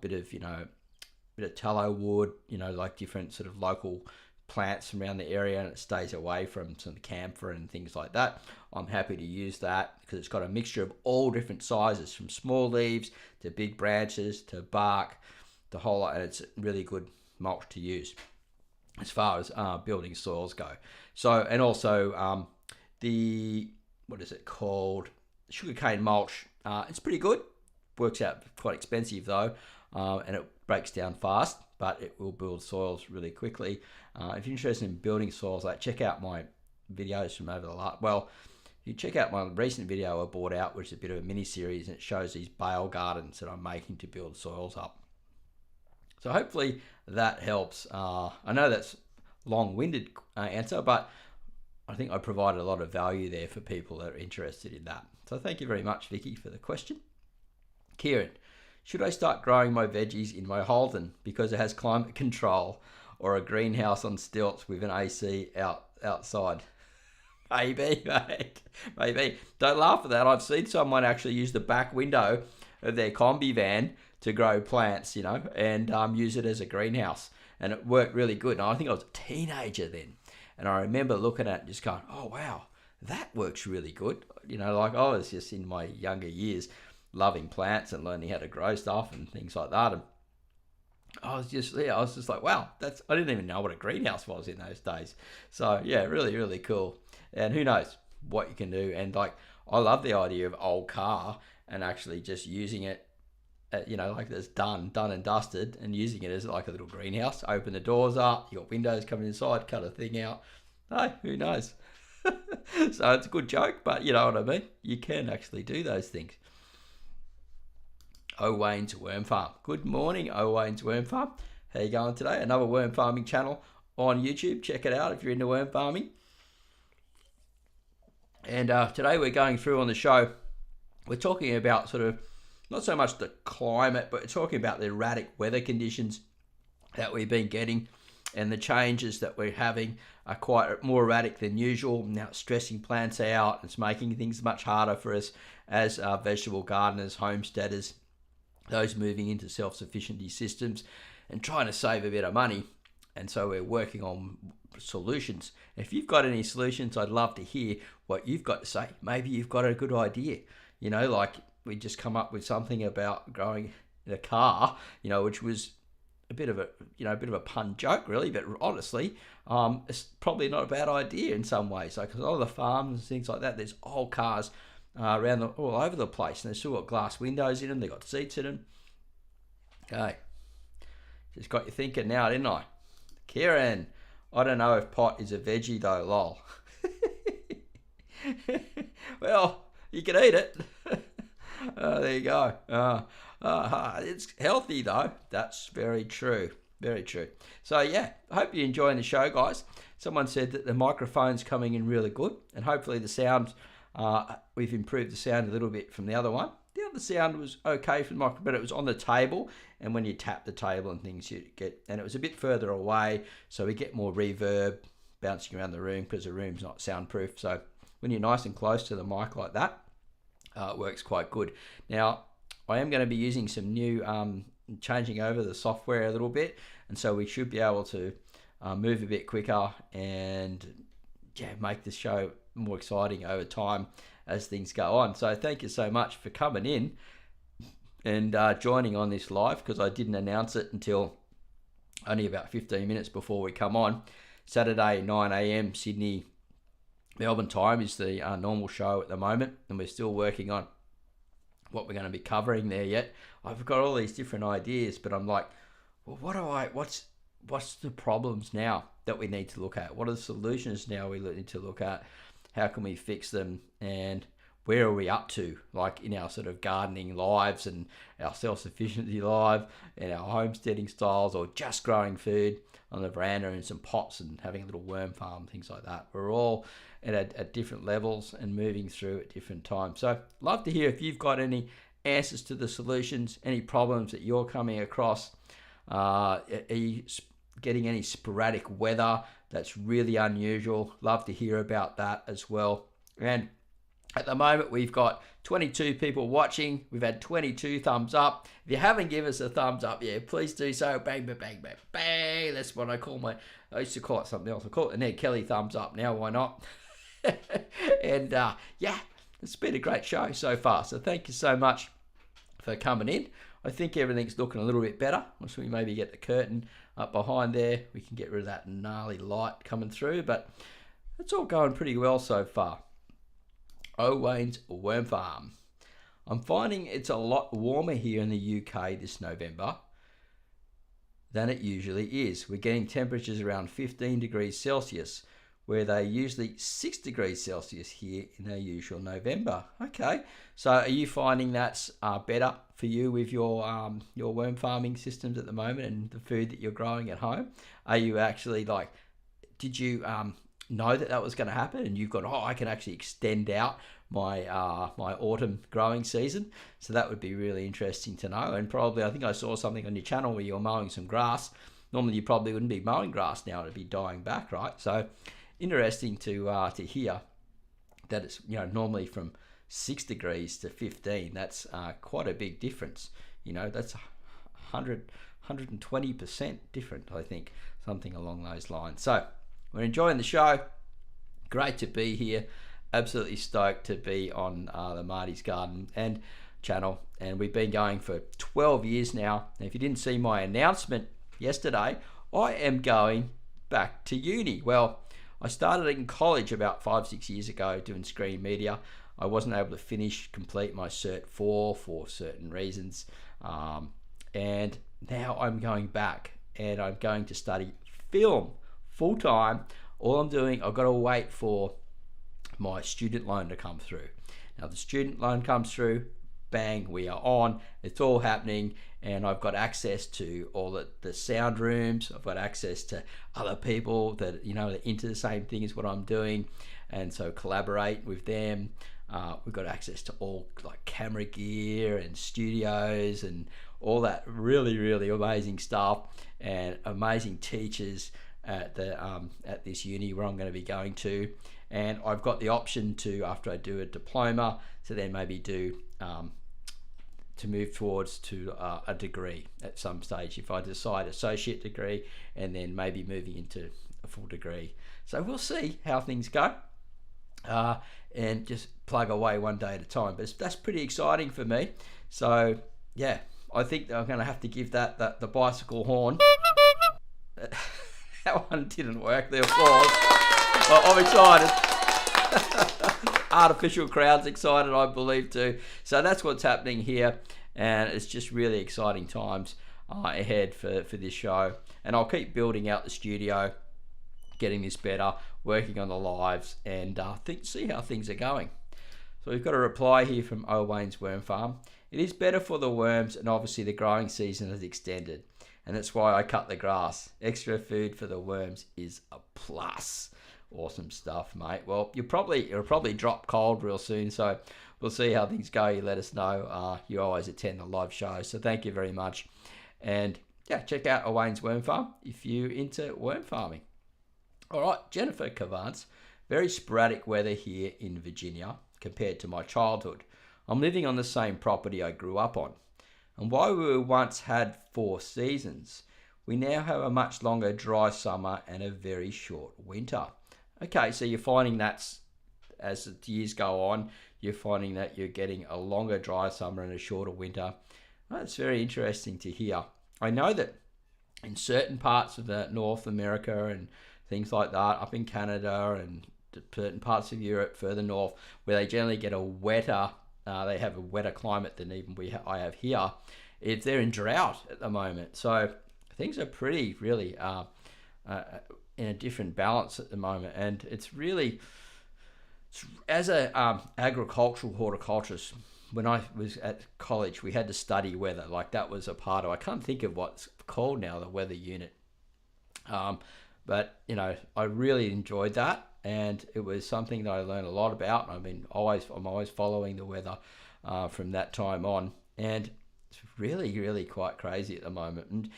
bit of tallow wood, like different sort of local plants around the area, and it stays away from some camphor and things like that. I'm happy to use that because it's got a mixture of all different sizes, from small leaves to big branches to bark, the whole lot, and it's really good mulch to use as far as building soils go. So, and also the, what is it called, sugarcane mulch, it's pretty good. Works out quite expensive though, and it breaks down fast, but it will build soils really quickly. If you're interested in building soils, check out my videos from over the last, well, you check out my recent video I brought out, which is a bit of a mini series, and it shows these bale gardens that I'm making to build soils up. So hopefully that helps. I know that's long-winded answer, but I think I provided a lot of value there for people that are interested in that. So thank you very much, Vicky, for the question. Kieran, should I start growing my veggies in my Holden because it has climate control, or a greenhouse on stilts with an AC outside? Maybe, mate. Maybe. Don't laugh at that. I've seen someone actually use the back window of their combi van to grow plants, and use it as a greenhouse. And it worked really good. And I think I was a teenager then. And I remember looking at it and just going, oh, wow, that works really good. Like I was just in my younger years loving plants and learning how to grow stuff and things like that. And I was just like, wow, I didn't even know what a greenhouse was in those days. So yeah, really, really cool. And who knows what you can do. And like, I love the idea of old car and actually just using it, like it's done and dusted, and using it as like a little greenhouse. Open the doors up, you got windows coming inside, cut a thing out. Hey, who knows? So it's a good joke, but you know what I mean? You can actually do those things. Wayne's Worm Farm. Good morning, Wayne's Worm Farm. How you going today? Another worm farming channel on YouTube. Check it out if you're into worm farming. And today we're going through on the show, we're talking about sort of, not so much the climate, but we're talking about the erratic weather conditions that we've been getting, and the changes that we're having are quite more erratic than usual. Now it's stressing plants out. It's making things much harder for us as vegetable gardeners, homesteaders, those moving into self-sufficiency systems and trying to save a bit of money. And so we're working on solutions. If you've got any solutions, I'd love to hear what you've got to say. Maybe you've got a good idea. Like we just come up with something about growing in a car, which was a bit of a pun joke, really. But honestly, it's probably not a bad idea in some ways. Like a lot of the farms and things like that, there's old cars around all over the place, and they've still got glass windows in them. They've got seats in them. Okay, just got you thinking now, didn't I? Kieran, I don't know if pot is a veggie though, lol. Well, you can eat it. There you go. It's healthy though. That's very true. Very true. So yeah, I hope you're enjoying the show, guys. Someone said that the microphone's coming in really good, and hopefully the sound, we've improved the sound a little bit from the other one. The other sound was okay from the microphone, but it was on the table, and when you tap the table and things, you get, and it was a bit further away, so we get more reverb bouncing around the room because the room's not soundproof. So when you're nice and close to the mic like that, it works quite good. Now, I am going to be using some new, changing over the software a little bit, and so we should be able to move a bit quicker and make the show more exciting over time as things go on. So thank you so much for coming in and joining on this live, because I didn't announce it until only about 15 minutes before we come on. Saturday 9 a.m. Sydney, Melbourne time is the normal show at the moment, and we're still working on what we're going to be covering there yet. I've got all these different ideas, but I'm like, well, what's the problems now that we need to look at? What are the solutions now we need to look at? How can we fix them? And where are we up to, like in our sort of gardening lives and our self-sufficiency life and our homesteading styles, or just growing food on the veranda in some pots and having a little worm farm, things like that. We're all at different levels and moving through at different times. So love to hear if you've got any answers to the solutions, any problems that you're coming across. Are you getting any sporadic weather that's really unusual? Love to hear about that as well. And At the moment, we've got 22 people watching. We've had 22 thumbs up. If you haven't given us a thumbs up yet, please do so. Bang, bang, bang, bang, bang. That's what I used to call it something else. I call it the Ned Kelly thumbs up now. Why not? And yeah, it's been a great show so far. So thank you so much for coming in. I think everything's looking a little bit better. Once we maybe get the curtain up behind there, we can get rid of that gnarly light coming through. But it's all going pretty well so far. Wayne's Worm Farm. I'm finding it's a lot warmer here in the UK this November than it usually is. We're getting temperatures around 15 degrees Celsius, where they're usually 6 degrees Celsius here in our usual November. Okay, so are you finding that's better for you with your worm farming systems at the moment and the food that you're growing at home? Are you actually did you know that was going to happen, and you've got, I can actually extend out my my autumn growing season? So that would be really interesting to know. And probably, I think I saw something on your channel where you're mowing some grass. Normally you probably wouldn't be mowing grass now, it'd be dying back, right? So interesting to hear that it's normally from 6 degrees to 15. That's quite a big difference. That's 120% different, I think, something along those lines. So we're enjoying the show. Great to be here. Absolutely stoked to be on the Marty's Garden and channel. And we've been going for 12 years now. And if you didn't see my announcement yesterday, I am going back to uni. Well, I started in college about 5-6 years ago doing screen media. I wasn't able to complete my Cert 4 for certain reasons. And now I'm going back and I'm going to study film full time. All I'm doing, I've got to wait for my student loan to come through. Now the student loan comes through, bang, we are on. It's all happening, and I've got access to all the sound rooms. I've got access to other people that are into the same thing as what I'm doing, and so collaborate with them. We've got access to all camera gear and studios and all that really, really amazing stuff, and amazing teachers at this uni where I'm going to be going to. And I've got the option to, after I do a diploma, to then maybe do to move towards to a degree at some stage, if I decide associate degree, and then maybe moving into a full degree. So we'll see how things go, and just plug away one day at a time. But that's pretty exciting for me. So yeah, I think I'm going to have to give that the bicycle horn. That one didn't work. The applause. Well, I'm excited. Artificial crowd's excited, I believe, too. So that's what's happening here, and it's just really exciting times ahead for this show. And I'll keep building out the studio, getting this better, working on the lives, and see how things are going. So we've got a reply here from Wayne's Worm Farm. It is better for the worms, and obviously the growing season has extended, and that's why I cut the grass. Extra food for the worms is a plus. Awesome stuff, mate. Well, it'll probably drop cold real soon, so we'll see how things go. You let us know. You always attend the live show, so thank you very much. And yeah, check out Wayne's Worm Farm if you're into worm farming. All right, Jennifer Cavance. Very sporadic weather here in Virginia compared to my childhood. I'm living on the same property I grew up on. And while we once had 4 seasons, we now have a much longer dry summer and a very short winter. Okay, so you're finding that as the years go on, you're finding that you're getting a longer dry summer and a shorter winter. That's very interesting to hear. I know that in certain parts of North America and things like that, up in Canada and certain parts of Europe further north, where they generally get a wetter, they have a wetter climate than even I have here, if they're in drought at the moment. So things are pretty really in a different balance at the moment, and it's really, as a agricultural horticulturist, when I was at college, we had to study weather. That was a part of, I can't think of what's called now, the weather unit. But I really enjoyed that, and it was something that I learned a lot about. I'm always following the weather from that time on, and it's really, really quite crazy at the moment. And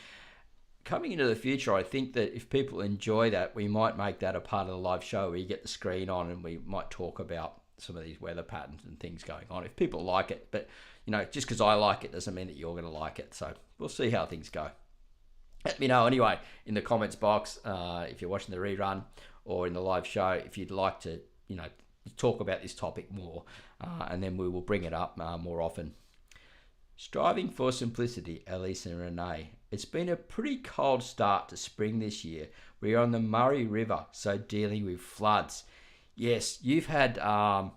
coming into the future, I think that if people enjoy that, we might make that a part of the live show where you get the screen on and we might talk about some of these weather patterns and things going on, if people like it. But, you know, just because I like it doesn't mean that you're going to like it. So we'll see how things go. Let me know anyway in the comments box if you're watching the rerun or in the live show if you'd like to, you know, talk about this topic more, and then we will bring it up more often. Striving for simplicity, Elise and Renee. It's been a pretty cold start to spring this year. We're on the Murray River, so dealing with floods. Yes, you've had a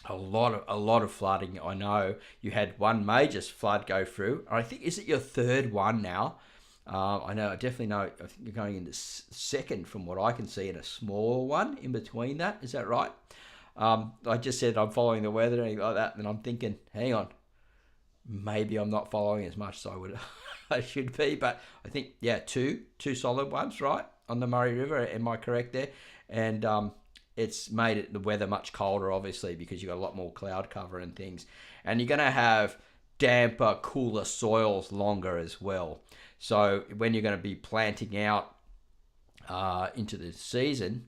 lot of flooding. I know you had one major flood go through. I think, is it your third one now? I definitely know. I think you're going into second from what I can see, and a smaller one in between that. Is that right? I just said I'm following the weather and anything like that, and I'm thinking, hang on, maybe I'm not following as much as I would I should be. But I think, yeah, two solid ones, right, on the Murray River. Am I correct there? And it's made the weather much colder, obviously, because you've got a lot more cloud cover and things, and you're going to have damper, cooler soils longer as well. So when you're going to be planting out into the season,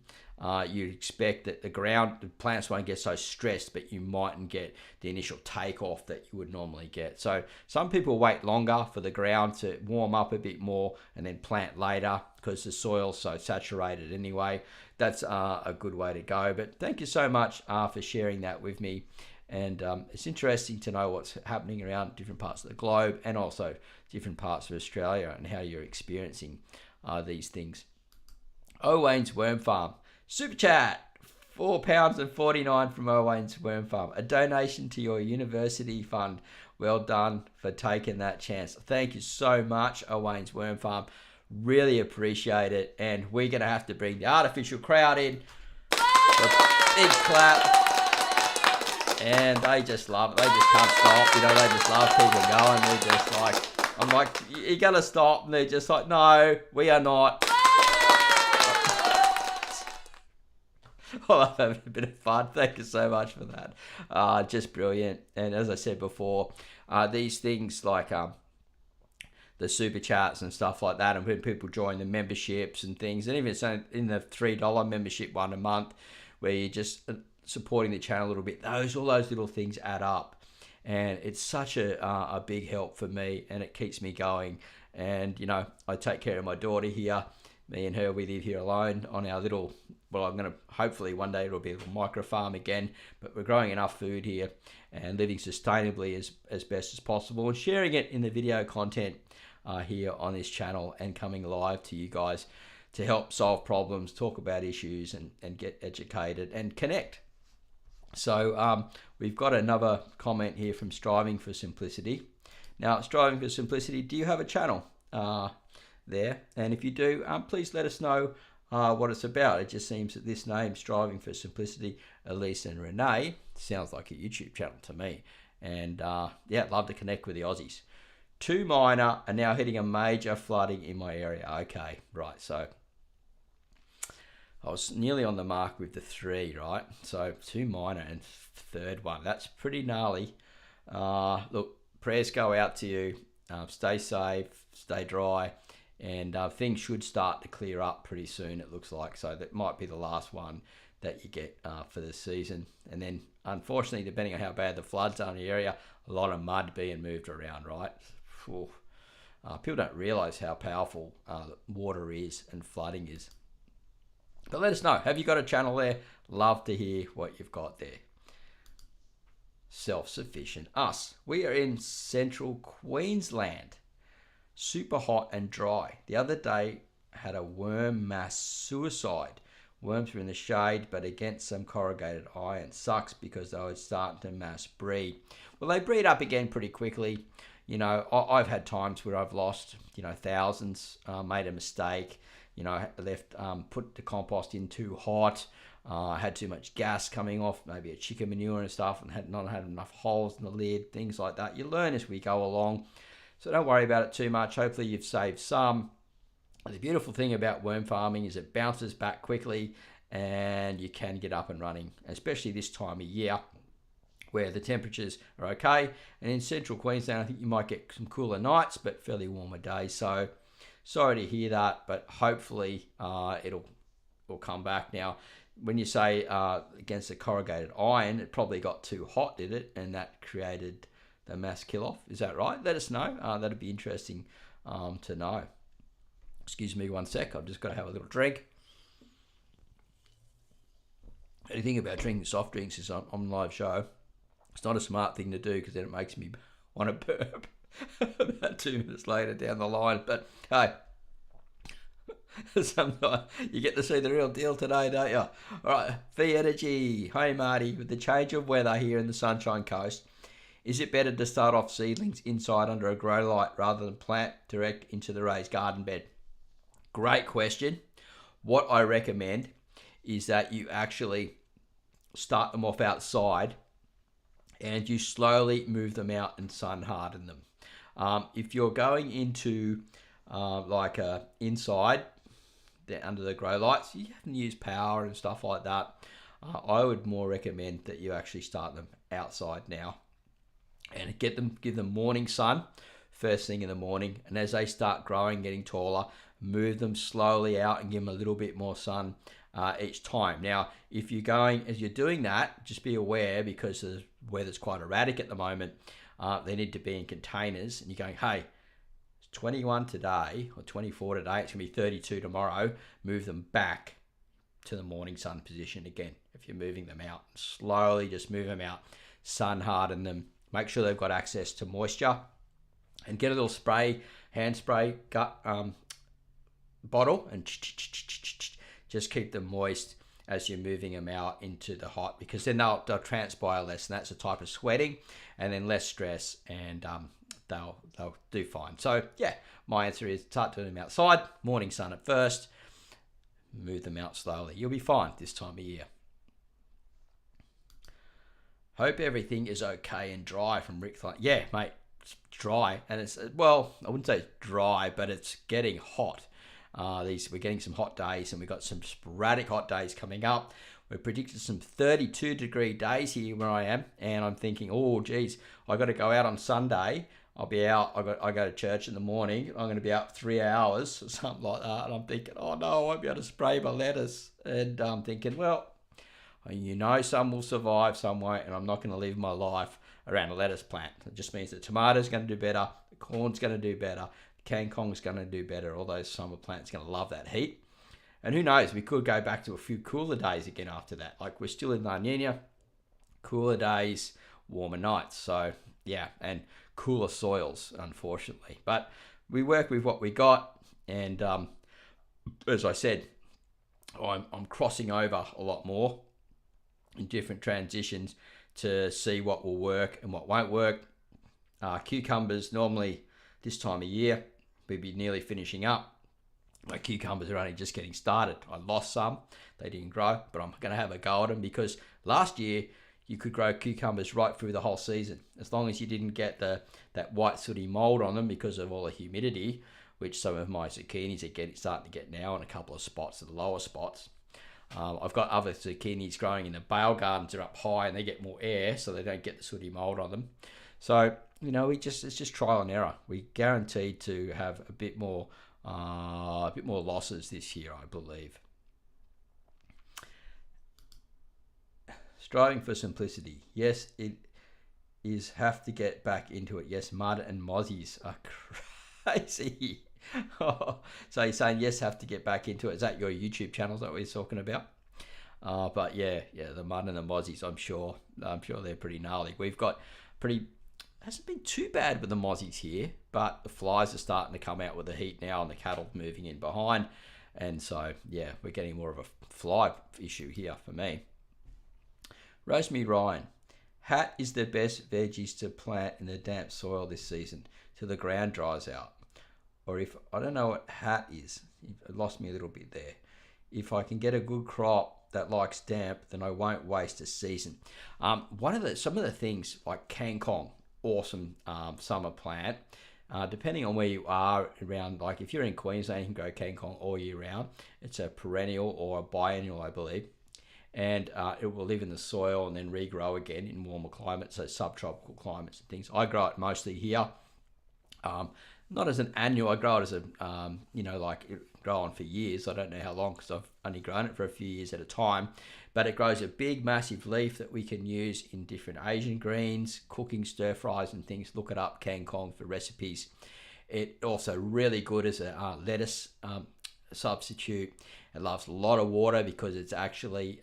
you expect that the plants won't get so stressed, but you mightn't get the initial takeoff that you would normally get. So some people wait longer for the ground to warm up a bit more and then plant later because the soil's so saturated anyway. That's a good way to go. But thank you so much for sharing that with me. And it's interesting to know what's happening around different parts of the globe and also different parts of Australia and how you're experiencing these things. Owain's Worm Farm. Super chat, £4.49 from Owain's Worm Farm. A donation to your university fund. Well done for taking that chance. Thank you so much, Owain's Worm Farm. Really appreciate it. And we're going to have to bring the artificial crowd in. Big clap. And they just love it. They just can't stop. You know, they just love people going. They're just like, I'm like, you're going to stop. And they're just like, no, we are not. Well, I'm having a bit of fun. Thank you so much for that. Just brilliant. And as I said before, these things like the super chats and stuff like that, and when people join the memberships and things, and even in the $3 membership one a month, where you're just supporting the channel a little bit, all those little things add up, and it's such a big help for me, and it keeps me going. And you know, I take care of my daughter here. Me and her, we live here alone on our little, well, I'm going to, hopefully one day it'll be a little micro farm again, but we're growing enough food here and living sustainably as best as possible, and sharing it in the video content here on this channel and coming live to you guys to help solve problems, talk about issues, and get educated and connect. So we've got another comment here from Striving for Simplicity. Now, Striving for Simplicity, do you have a channel there? And if you do, please let us know what it's about. It just seems that this name, Striving for Simplicity, Elise and Renee, sounds like a YouTube channel to me. And yeah, love to connect with the Aussies. 2 minor are now hitting a major flooding in my area. Okay, right. So I was nearly on the mark with the 3, right? So 2 minor and third one. That's pretty gnarly. Look, prayers go out to you. Stay safe, stay dry, and things should start to clear up pretty soon, it looks like. So that might be the last one that you get for the season. And then, unfortunately, depending on how bad the floods are in the area, a lot of mud being moved around, right? People don't realise how powerful water is and flooding is. But let us know. Have you got a channel there? Love to hear what you've got there. Self-sufficient us. We are in central Queensland. Super hot and dry. The other day had a worm mass suicide. Worms were in the shade, but against some corrugated iron. Sucks because they were starting to mass breed. Well, they breed up again pretty quickly. You know, I've had times where I've lost, you know, thousands, made a mistake, you know, put the compost in too hot, had too much gas coming off, maybe a chicken manure and stuff, and had not had enough holes in the lid, things like that. You learn as we go along, so don't worry about it too much. Hopefully you've saved some. The beautiful thing about worm farming is it bounces back quickly and you can get up and running, especially this time of year where the temperatures are okay. And in central Queensland, I think you might get some cooler nights, but fairly warmer days. So sorry to hear that, but hopefully it'll come back. Now, when you say against the corrugated iron, it probably got too hot, did it? And that created the mass kill-off. Is that right? Let us know. That'd be interesting to know. Excuse me one sec. I've just got to have a little drink. The thing about drinking soft drinks is on live show, it's not a smart thing to do because then it makes me want to burp about 2 minutes later down the line. But hey, sometimes you get to see the real deal today, don't you? All right, V Energy. Hey, Marty, with the change of weather here in the Sunshine Coast, is it better to start off seedlings inside under a grow light rather than plant direct into the raised garden bed? Great question. What I recommend is that you actually start them off outside and you slowly move them out and sun harden them. If you're going into inside under the grow lights, you can use power and stuff like that. I would more recommend that you actually start them outside now and give them morning sun first thing in the morning, and as they start growing, getting taller, move them slowly out and give them a little bit more sun each time. Now, if you're as you're doing that, just be aware, because the weather's quite erratic at the moment, they need to be in containers, and you're going, hey, it's 21 today or 24 today, it's gonna be 32 tomorrow, move them back to the morning sun position again. If you're moving them out, slowly just move them out, sun harden them, make sure they've got access to moisture, and get a little hand spray bottle, and just keep them moist as you're moving them out into the hot, because then they'll transpire less, and that's a type of sweating, and then less stress, and they'll do fine. So yeah, my answer is start doing them outside, morning sun at first, move them out slowly. You'll be fine this time of year. Hope everything is okay and dry, from Rick. Yeah, mate, it's dry, and it's, well, I wouldn't say it's dry, but it's getting hot. We're getting some hot days, and we've got some sporadic hot days coming up. We're predicting some 32-degree days here where I am, and I'm thinking, oh geez, I got to go out on Sunday. I'll be out. I go to church in the morning. I'm going to be out 3 hours or something like that, and I'm thinking, oh no, I won't be able to spray my lettuce. And I'm thinking, well, some will survive, some won't, and I'm not going to live my life around a lettuce plant. It just means the tomato's going to do better, the corn's going to do better, the kangkong's going to do better. All those summer plants are going to love that heat. And who knows, we could go back to a few cooler days again after that. Like, we're still in La Nina, cooler days, warmer nights. So yeah, and cooler soils, unfortunately. But we work with what we got, and as I said, I'm crossing over a lot more in different transitions to see what will work and what won't work. Cucumbers, normally this time of year, we'd be nearly finishing up. My cucumbers are only just getting started. I lost some, they didn't grow, but I'm going to have a go at them, because last year you could grow cucumbers right through the whole season, as long as you didn't get that white sooty mold on them because of all the humidity, which some of my zucchinis are starting to get now in a couple of spots, the lower spots. I've got other zucchinis growing in the bale gardens, are up high and they get more air, so they don't get the sooty mold on them. So it's just trial and error. We guaranteed to have a bit more losses this year, I believe. Striving for simplicity. Yes, it is. Have to get back into it. Yes, mud and mozzies are crazy. So you're saying yes, have to get back into it. Is that your YouTube channel? Is that what you're talking about? But yeah, the mud and the mozzies, I'm sure they're pretty gnarly. We've got hasn't been too bad with the mozzies here, but the flies are starting to come out with the heat now, and the cattle moving in behind, and so yeah, we're getting more of a fly issue here for me. Rosemary Ryan, hat is the best veggies to plant in the damp soil this season till the ground dries out. Or if, I don't know what hat is, it lost me a little bit there. If I can get a good crop that likes damp, then I won't waste a season. Some of the things like kangkong, awesome summer plant. Depending on where you are around, like if you're in Queensland, you can grow kangkong all year round. It's a perennial or a biennial, I believe. And it will live in the soil and then regrow again in warmer climates, so subtropical climates and things. I grow it mostly here. Not as an annual, I grow it as a, grow on for years. I don't know how long because I've only grown it for a few years at a time. But it grows a big, massive leaf that we can use in different Asian greens, cooking stir fries and things. Look it up, kangkong, for recipes. It also really good as a lettuce substitute. It loves a lot of water because it's actually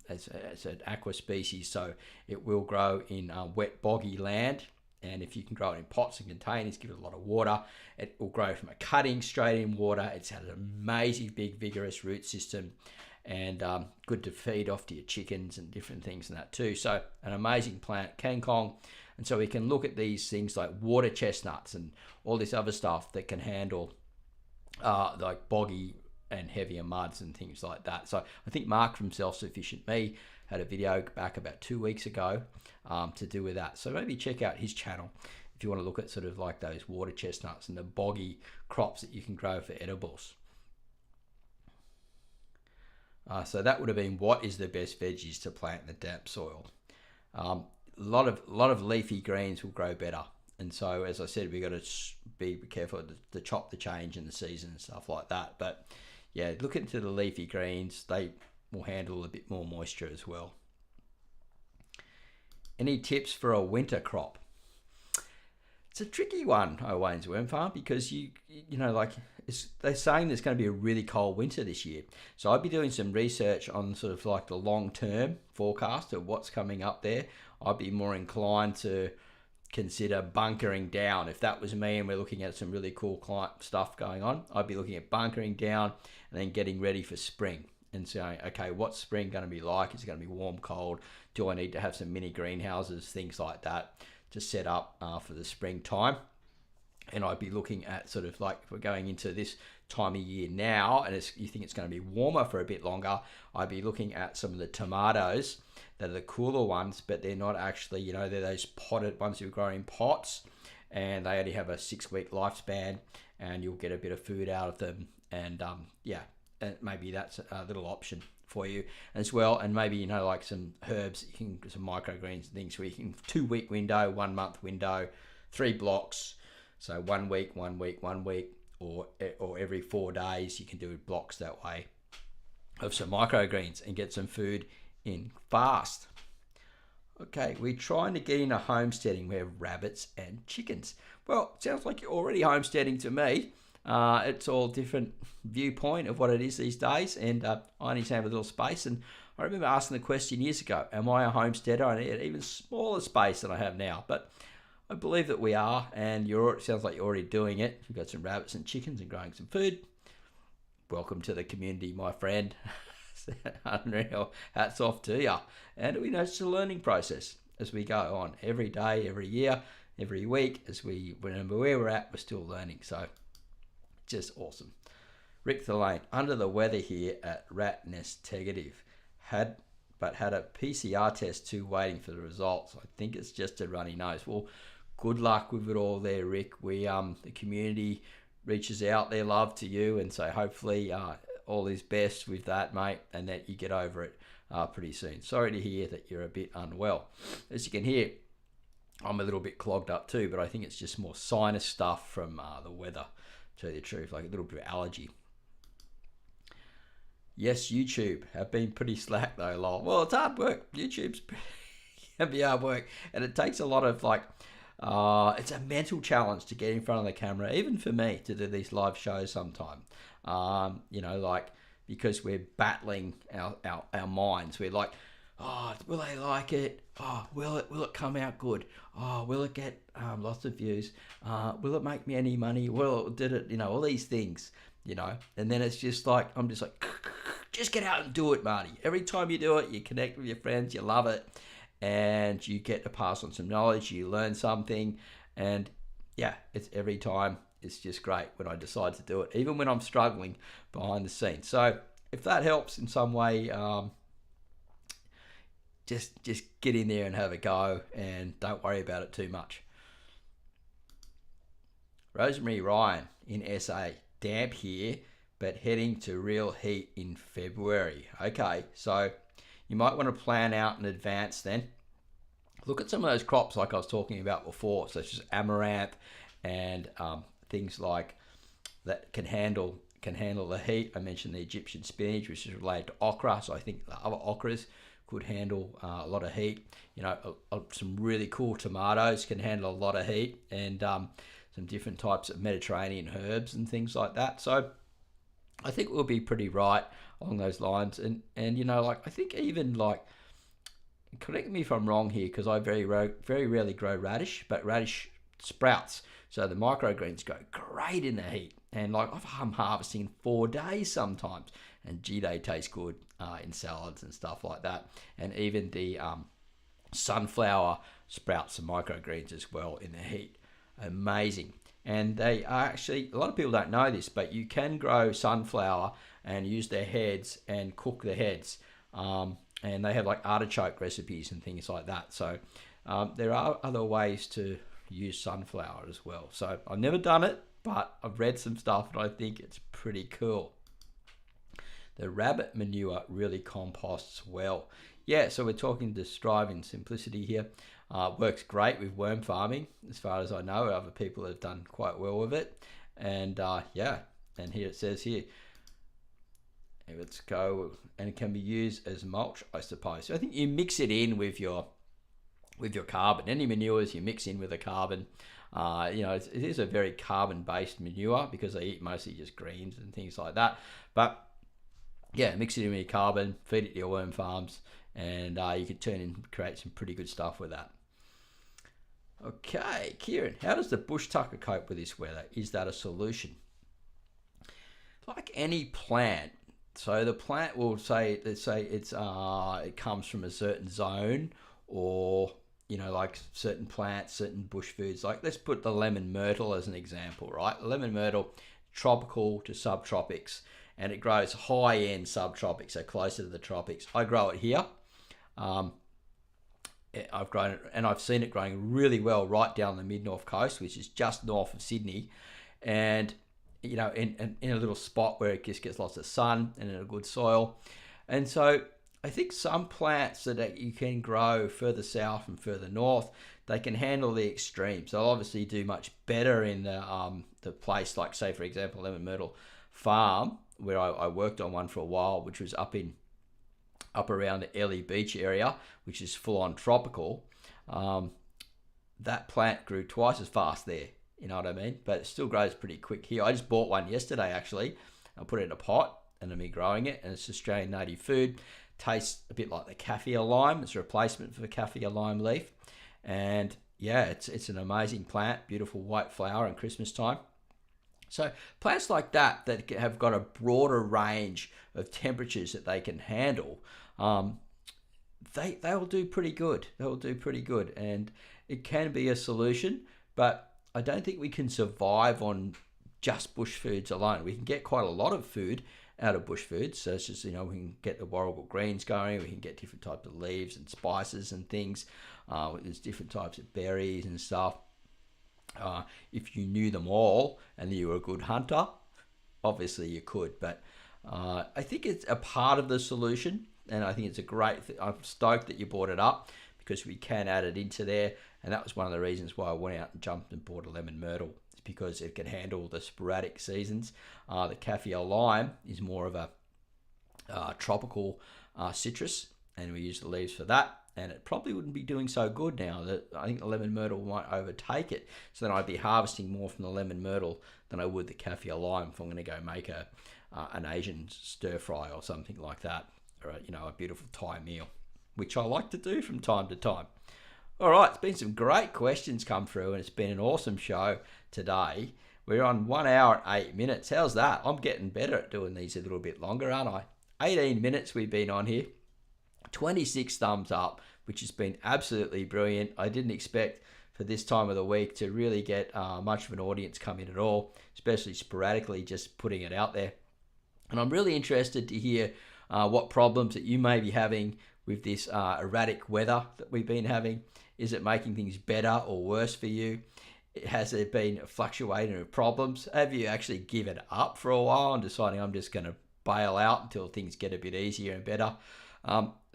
it's an aqua species, so it will grow in wet, boggy land. And if you can grow it in pots and containers, give it a lot of water, it will grow from a cutting straight in water. It's had an amazing, big, vigorous root system, and good to feed off to your chickens and different things and that too. So an amazing plant, kangkong. And so we can look at these things like water chestnuts and all this other stuff that can handle like boggy and heavier muds and things like that. So I think Mark from Self-Sufficient Me had a video back about 2 weeks ago to do with that. So maybe check out his channel if you want to look at sort of like those water chestnuts and the boggy crops that you can grow for edibles. So that would have been, what is the best veggies to plant in the damp soil? A lot of leafy greens will grow better. And so, as I said, we got to be careful to chop the change in the season and stuff like that. But yeah, look into the leafy greens. They will handle a bit more moisture as well. Any tips for a winter crop? It's a tricky one, Wayne's Worm Farm, because you know, like they're saying there's going to be a really cold winter this year. So I'd be doing some research on sort of like the long-term forecast of what's coming up there. I'd be more inclined to consider bunkering down. If that was me and we're looking at some really cool stuff going on, I'd be looking at bunkering down and then getting ready for spring and saying, okay, what's spring going to be like? Is it going to be warm, cold? Do I need to have some mini greenhouses, things like that to set up for the springtime? And I'd be looking at sort of like, if we're going into this time of year now and you think it's going to be warmer for a bit longer, I'd be looking at some of the tomatoes that are the cooler ones, but they're not actually, you know, they're those potted ones you grow in pots, and they only have a 6-week lifespan, and you'll get a bit of food out of them. And yeah, maybe that's a little option for you as well. And maybe, you know, like some herbs, you can, some microgreens and things where you can 2-week window, 1 month window, 3 blocks. So 1 week, 1 week, 1 week, or every 4 days, you can do blocks that way of some microgreens and get some food in fast. Okay, we're trying to get into homesteading. We have rabbits and chickens. Well, it sounds like you're already homesteading to me. It's all different viewpoint of what it is these days, and I need to have a little space. And I remember asking the question years ago, am I a homesteader? I need an even smaller space than I have now, but I believe that we are, and it sounds like you're already doing it. You've got some rabbits and chickens and growing some food. Welcome to the community, my friend. Unreal. Hats off to you. And we know it's a learning process as we go on every day, every year, every week. As we remember where we're at, we're still learning. So just awesome. Rick the Lane, under the weather here at Rat Nest Negative. Had a PCR test too, waiting for the results. I think it's just a runny nose. Well, good luck with it all there, Rick. We the community reaches out their love to you, and so hopefully all is best with that, mate, and that you get over it pretty soon. Sorry to hear that you're a bit unwell. As you can hear, I'm a little bit clogged up too, but I think it's just more sinus stuff from the weather, to tell you the truth, like a little bit of allergy. Yes, YouTube have been pretty slack though, lol. Well, it's hard work. YouTube's can be hard work, and it takes a lot of like, it's a mental challenge to get in front of the camera, even for me, to do these live shows sometime. You know, like, because we're battling our minds. We're like, oh, will they like it? Oh, will it come out good? Oh, will it get lots of views? Will it make me any money? Did it, you know, all these things, you know. And then it's just like, I'm just like, just get out and do it, Marty. Every time you do it, you connect with your friends, you love it, and you get to pass on some knowledge, you learn something, and yeah, it's every time. It's just great when I decide to do it, even when I'm struggling behind the scenes. So if that helps in some way, just get in there and have a go, and don't worry about it too much. Rosemary Ryan in SA, damp here, but heading to real heat in February. Okay, so you might want to plan out in advance then. Look at some of those crops like I was talking about before, such as amaranth and things like that can handle can handle the heat. I mentioned the Egyptian spinach, which is related to okra, so I think the other okras could handle a lot of heat. Some really cool tomatoes can handle a lot of heat, and some different types of Mediterranean herbs and things like that. So I think we'll be pretty right along those lines. And I think even correct me if I'm wrong here, because I very rarely grow radish, but radish sprouts. So the microgreens go great in the heat. And I'm harvesting in 4 days sometimes. And gee, they taste good in salads and stuff like that. And even the sunflower sprouts some microgreens as well in the heat. Amazing. And they are actually, a lot of people don't know this, but you can grow sunflower and use their heads and cook the heads. And they have artichoke recipes and things like that. So there are other ways to use sunflower as well. So I've never done it, but I've read some stuff and I think it's pretty cool. The rabbit manure really composts well. Yeah, so we're talking to Strive in Simplicity here. Works great with worm farming, as far as I know. Other people have done quite well with it. And and here it says here, let's go, and it can be used as mulch, I suppose. So I think you mix it in with your carbon. Any manures you mix in with a carbon. It is a very carbon-based manure because they eat mostly just greens and things like that. But yeah, mix it in with your carbon, feed it to your worm farms, and you can turn and create some pretty good stuff with that. Okay, Kieran, how does the bush tucker cope with this weather? Is that a solution? Like any plant, so the plant will say, let's say it comes from a certain zone, or certain plants, certain bush foods. Let's put the lemon myrtle as an example, right? Lemon myrtle, tropical to subtropics, and it grows high-end subtropics, so closer to the tropics. I grow it here. I've grown it, and I've seen it growing really well right down the mid-north coast, which is just north of Sydney, and in a little spot where it just gets lots of sun and in a good soil. And so I think some plants that you can grow further south and further north, they can handle the extremes. They'll obviously do much better in the place, like say for example Lemon Myrtle Farm, where I worked on one for a while, which was up around the Ellie Beach area, which is full on tropical. That plant grew twice as fast there, you know what I mean? But it still grows pretty quick here. I just bought one yesterday actually. I put it in a pot and I'm growing it, and it's Australian native food. Tastes a bit like the kaffir lime. It's a replacement for the kaffir lime leaf. And yeah, it's an amazing plant, beautiful white flower in Christmas time. So plants like that have got a broader range of temperatures that they can handle, they'll do pretty good. They'll do pretty good, and it can be a solution, but I don't think we can survive on just bush foods alone. We can get quite a lot of food out of bush foods. So it's just, we can get the warrigal greens going. We can get different types of leaves and spices and things. There's different types of berries and stuff. If you knew them all and you were a good hunter, obviously you could. But I think it's a part of the solution, and I think it's a great I'm stoked that you brought it up, because we can add it into there. And that was one of the reasons why I went out and jumped and bought a lemon myrtle. It's because it can handle the sporadic seasons. The kaffir lime is more of a tropical citrus, and we use the leaves for that. And it probably wouldn't be doing so good now. That I think the lemon myrtle might overtake it. So then I'd be harvesting more from the lemon myrtle than I would the kaffir lime if I'm going to go make an Asian stir fry or something like that, or a beautiful Thai meal, which I like to do from time to time. All right, it's been some great questions come through, and it's been an awesome show today. We're on 1 hour and 8 minutes. How's that? I'm getting better at doing these a little bit longer, aren't I? 18 minutes we've been on here. 26 thumbs up, which has been absolutely brilliant. I didn't expect for this time of the week to really get much of an audience come in at all, especially sporadically just putting it out there. And I'm really interested to hear what problems that you may be having with this erratic weather that we've been having. Is it making things better or worse for you? Has there been fluctuating of problems? Have you actually given up for a while and deciding I'm just going to bail out until things get a bit easier and better?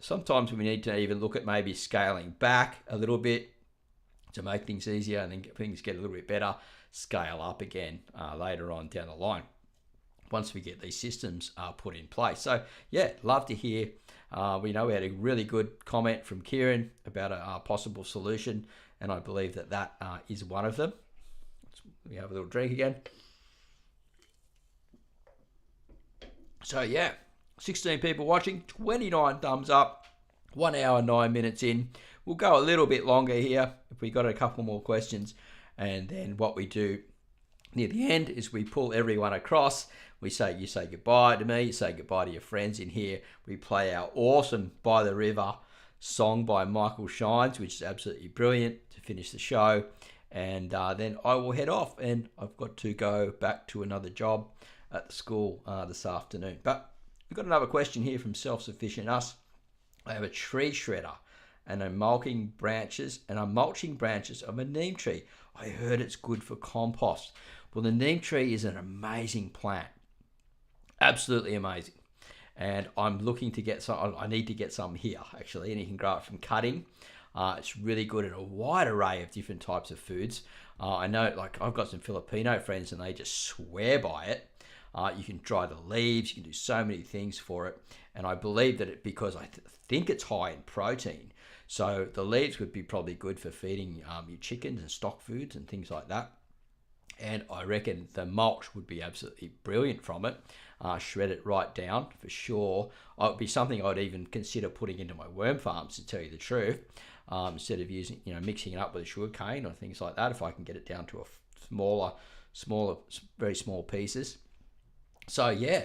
Sometimes we need to even look at maybe scaling back a little bit to make things easier, and then things get a little bit better, scale up again later on down the line. once we get these systems put in place. So yeah, love to hear. We know we had a really good comment from Kieran about a possible solution, and I believe that is one of them. We have a little drink again. So yeah, 16 people watching, 29 thumbs up, 1 hour, 9 minutes in. We'll go a little bit longer here if we got a couple more questions. And then what we do near the end is we pull everyone across. You say goodbye to me, you say goodbye to your friends in here. We play our awesome By the River song by Michael Shines, which is absolutely brilliant, to finish the show. And then I will head off, and I've got to go back to another job at the school this afternoon. But we've got another question here from Self-Sufficient Us. I have a tree shredder and I'm mulching branches of a neem tree. I heard it's good for compost. Well, the neem tree is an amazing plant. Absolutely amazing. And I'm looking to get some. I need to get some here, actually, and you can grow it from cutting. It's really good at a wide array of different types of foods. I know, like, I've got some Filipino friends and they just swear by it. You can dry the leaves, you can do so many things for it. And I believe that because I think it's high in protein, so the leaves would be probably good for feeding your chickens and stock foods and things like that. And I reckon the mulch would be absolutely brilliant from it. Shred it right down for sure. It would be something I'd even consider putting into my worm farms, to tell you the truth, instead of using, mixing it up with a sugar cane or things like that. If I can get it down to a smaller, very small pieces. So yeah,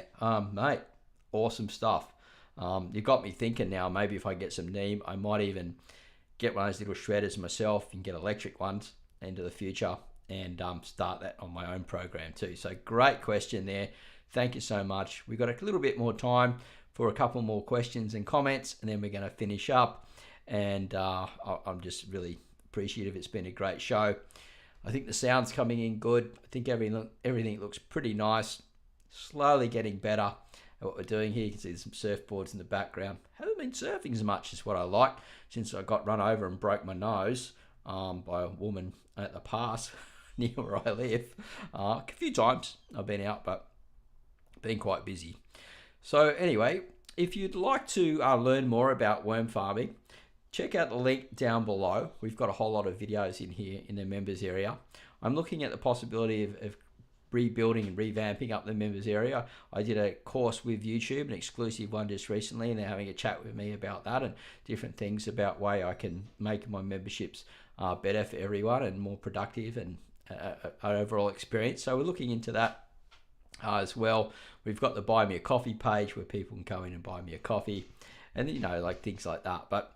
mate, awesome stuff. You got me thinking now. Maybe if I get some neem, I might even get one of those little shredders myself and get electric ones into the future, and start that on my own program too. So great question there. Thank you so much. We've got a little bit more time for a couple more questions and comments, and then we're going to finish up. And I'm just really appreciative. It's been a great show. I think the sound's coming in good. I think everything looks pretty nice. Slowly getting better at what we're doing here. You can see some surfboards in the background. Haven't been surfing as much as what I like since I got run over and broke my nose by a woman at the pass near where I live. A few times I've been out, but been quite busy. So anyway, if you'd like to learn more about worm farming, check out the link down below. We've got a whole lot of videos in here in the members area. I'm looking at the possibility of rebuilding and revamping up the members area. I did a course with YouTube, an exclusive one just recently, and they're having a chat with me about that and different things about way I can make my memberships better for everyone and more productive and an overall experience. So we're looking into that as well. We've got the Buy Me a Coffee page where people can go in and buy me a coffee, and like things like that. But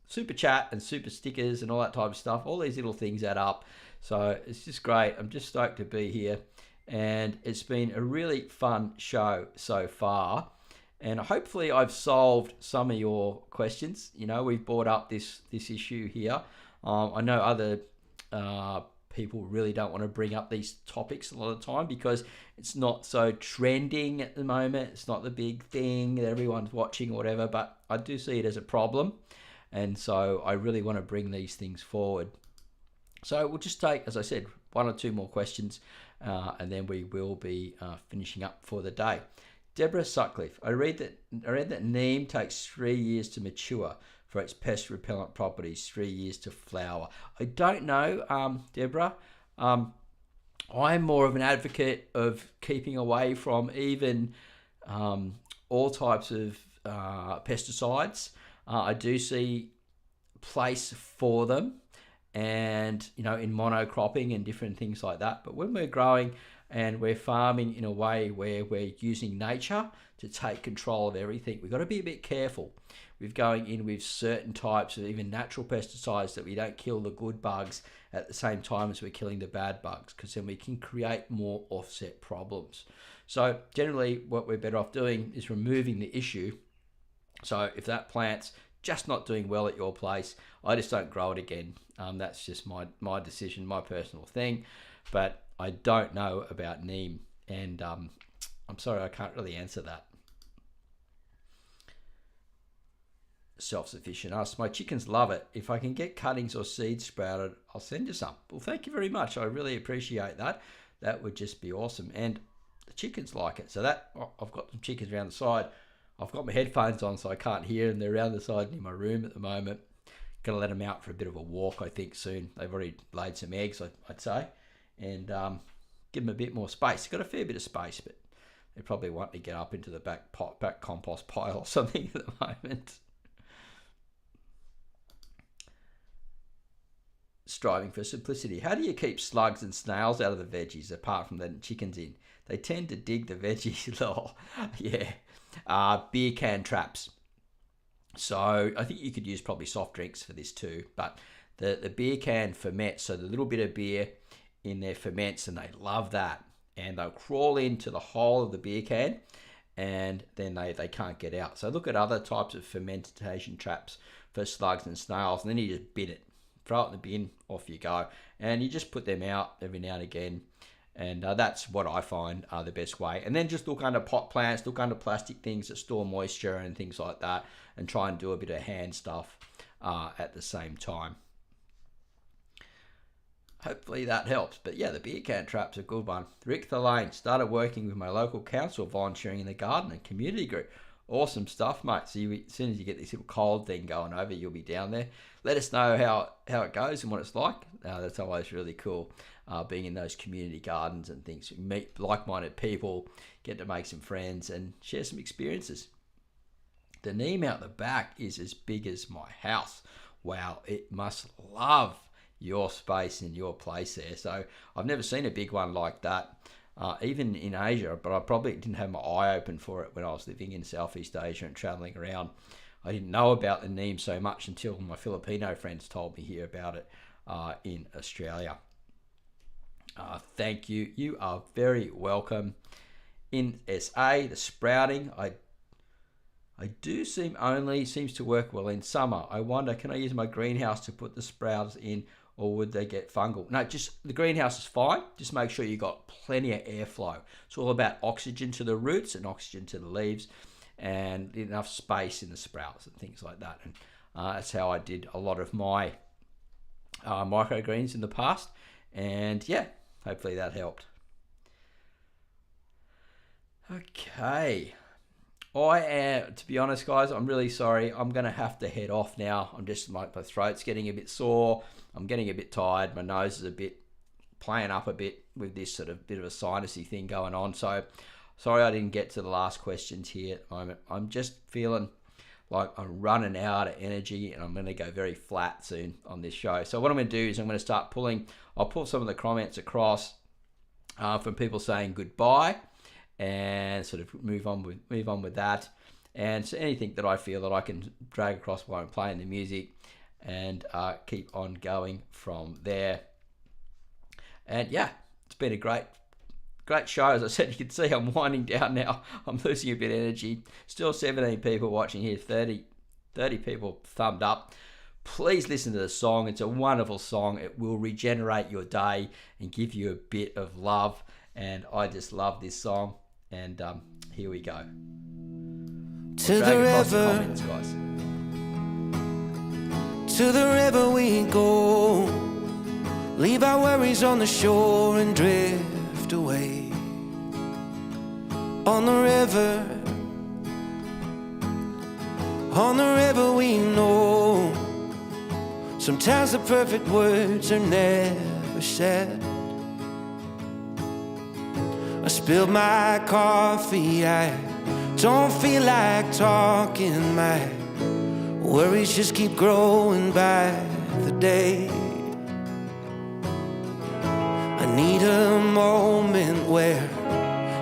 super chat and super stickers and all that type of stuff, all these little things add up. So it's just great. I'm just stoked to be here. And it's been a really fun show so far. And hopefully I've solved some of your questions. We've brought up this issue here. I know other people really don't want to bring up these topics a lot of the time because it's not so trending at the moment. It's not the big thing that everyone's watching or whatever, but I do see it as a problem. And so I really want to bring these things forward. So we'll just take, as I said, 1 or 2 more questions, and then we will be finishing up for the day. Deborah Sutcliffe, I read that neem takes 3 years to mature for its pest repellent properties, 3 years to flower. I don't know, Deborah. I'm more of an advocate of keeping away from even all types of pesticides. I do see place for them, and in monocropping and different things like that. But when we're growing and we're farming in a way where we're using nature to take control of everything, we've got to be a bit careful with going in with certain types of even natural pesticides, that we don't kill the good bugs at the same time as we're killing the bad bugs, because then we can create more offset problems. So generally what we're better off doing is removing the issue. So if that plant's just not doing well at your place, I just don't grow it again. That's just my decision, my personal thing. But I don't know about neem, and I'm sorry, I can't really answer that. Self-sufficient us. My chickens love it. If I can get cuttings or seeds sprouted, I'll send you some. Well, thank you very much. I really appreciate that. That would just be awesome. And the chickens like it. So that, I've got some chickens around the side. I've got my headphones on so I can't hear them. They're around the side in my room at the moment. Going to let them out for a bit of a walk, I think, soon. They've already laid some eggs, I'd say, and give them a bit more space. They've got a fair bit of space, but they probably want to get up into the back compost pile or something at the moment. Striving for simplicity. How do you keep slugs and snails out of the veggies apart from letting chickens in? They tend to dig the veggies. Oh, yeah. Beer can traps. So I think you could use probably soft drinks for this too, but the beer can ferments, so the little bit of beer in there ferments, and they love that, and they'll crawl into the hole of the beer can, and then they can't get out. So look at other types of fermentation traps for slugs and snails, and then you just bin it, throw it in the bin, off you go, and you just put them out every now and again. And that's what I find are the best way. And then just look under pot plants, look under plastic things that store moisture and things like that, and try and do a bit of hand stuff at the same time. Hopefully that helps. But yeah, the beer can trap's a good one. Rick Thalane, started working with my local council, volunteering in the garden and community group. Awesome stuff, mate. So as soon as you get this little cold thing going over, you'll be down there. Let us know how it goes and what it's like. That's always really cool, being in those community gardens and things. You meet like-minded people, get to make some friends and share some experiences. The neem out the back is as big as my house. Wow, it must love your space and your place there. So I've never seen a big one like that. Even in Asia, but I probably didn't have my eye open for it when I was living in Southeast Asia and traveling around. I didn't know about the neem so much until my Filipino friends told me here about it in Australia. Thank you. You are very welcome. In SA, the sprouting, I do seems to work well in summer. I wonder, can I use my greenhouse to put the sprouts in, or would they get fungal? No, just the greenhouse is fine. Just make sure you got plenty of airflow. It's all about oxygen to the roots and oxygen to the leaves, and enough space in the sprouts and things like that. And that's how I did a lot of my microgreens in the past. And yeah, hopefully that helped. Okay. To be honest, guys, I'm really sorry. I'm going to have to head off now. My throat's getting a bit sore. I'm getting a bit tired. My nose is playing up a bit with this sort of bit of a sinusy thing going on. So sorry I didn't get to the last questions here at the moment. I'm just feeling like I'm running out of energy, and I'm going to go very flat soon on this show. So what I'm going to do is I'm going to start I'll pull some of the comments across from people saying goodbye, and sort of move on with that. And so anything that I feel that I can drag across while I'm playing the music, and keep on going from there. And yeah, it's been a great show. As I said, you can see I'm winding down now. I'm losing a bit of energy. Still 17 people watching here, 30 people thumbed up. Please listen to the song. It's a wonderful song. It will regenerate your day and give you a bit of love. And I just love this song. And here we go. To the river, comments, guys. to the river we go. Leave our worries on the shore and drift away. On the river we know. Sometimes the perfect words are never said. I spilled my coffee, I don't feel like talking. My worries just keep growing by the day. I need a moment where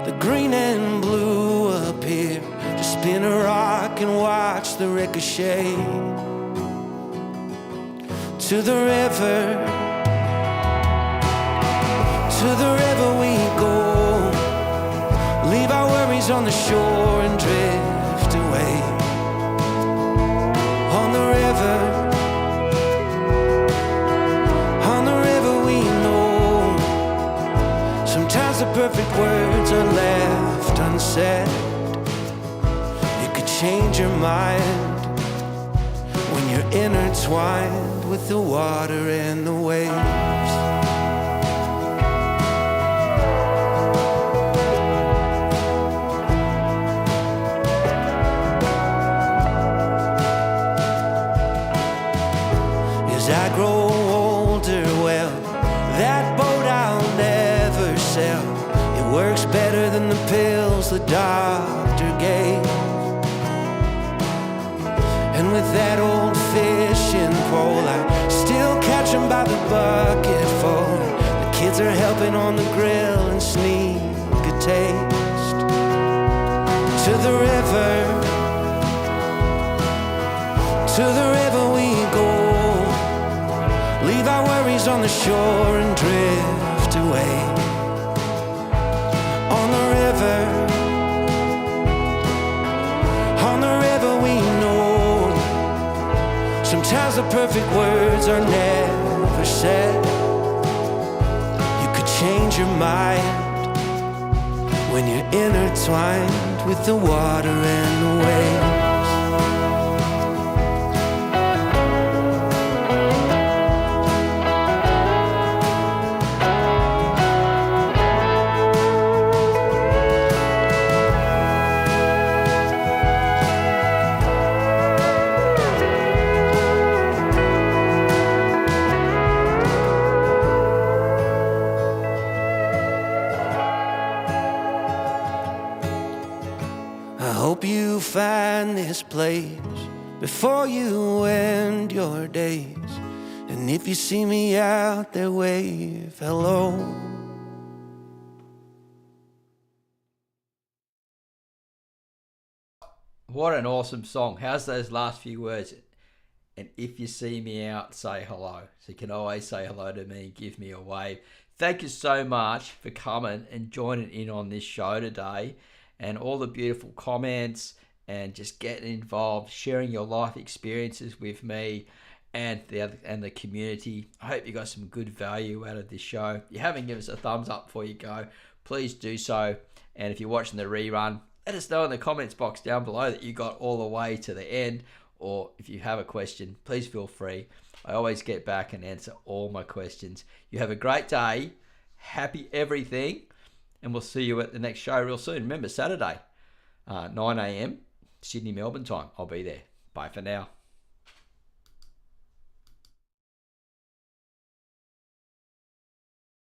the green and blue appear. Just spin a rock and watch the ricochet. To the river we go. Leave our worries on the shore and drift away. On the river we know. Sometimes the perfect words are left unsaid. You could change your mind when you're intertwined with the water and the waves. As I grow older, well, that boat I'll never sail. It works better than the pills the doctor gave. And with that old fishing pole, I still catch 'em by the bucketful. The kids are helping on the grill and sneak a taste. To the river we go. Leave our worries on the shore and drift away. On the river we know. Sometimes the perfect words are never said. You could change your mind when you're intertwined with the water and the waves. I hope you find this place before you end your days. And if you see me out there, wave hello. What an awesome song. How's those last few words? And if you see me out, say hello. So you can always say hello to me, give me a wave. Thank you so much for coming and joining in on this show today, and all the beautiful comments and just getting involved, sharing your life experiences with me and the community. I hope you got some good value out of this show. If you haven't given us a thumbs up before you go, please do so. And if you're watching the rerun, let us know in the comments box down below that you got all the way to the end. Or if you have a question, please feel free. I always get back and answer all my questions. You have a great day. Happy everything. And we'll see you at the next show real soon. Remember, Saturday, 9 a.m. Sydney, Melbourne time. I'll be there. Bye for now.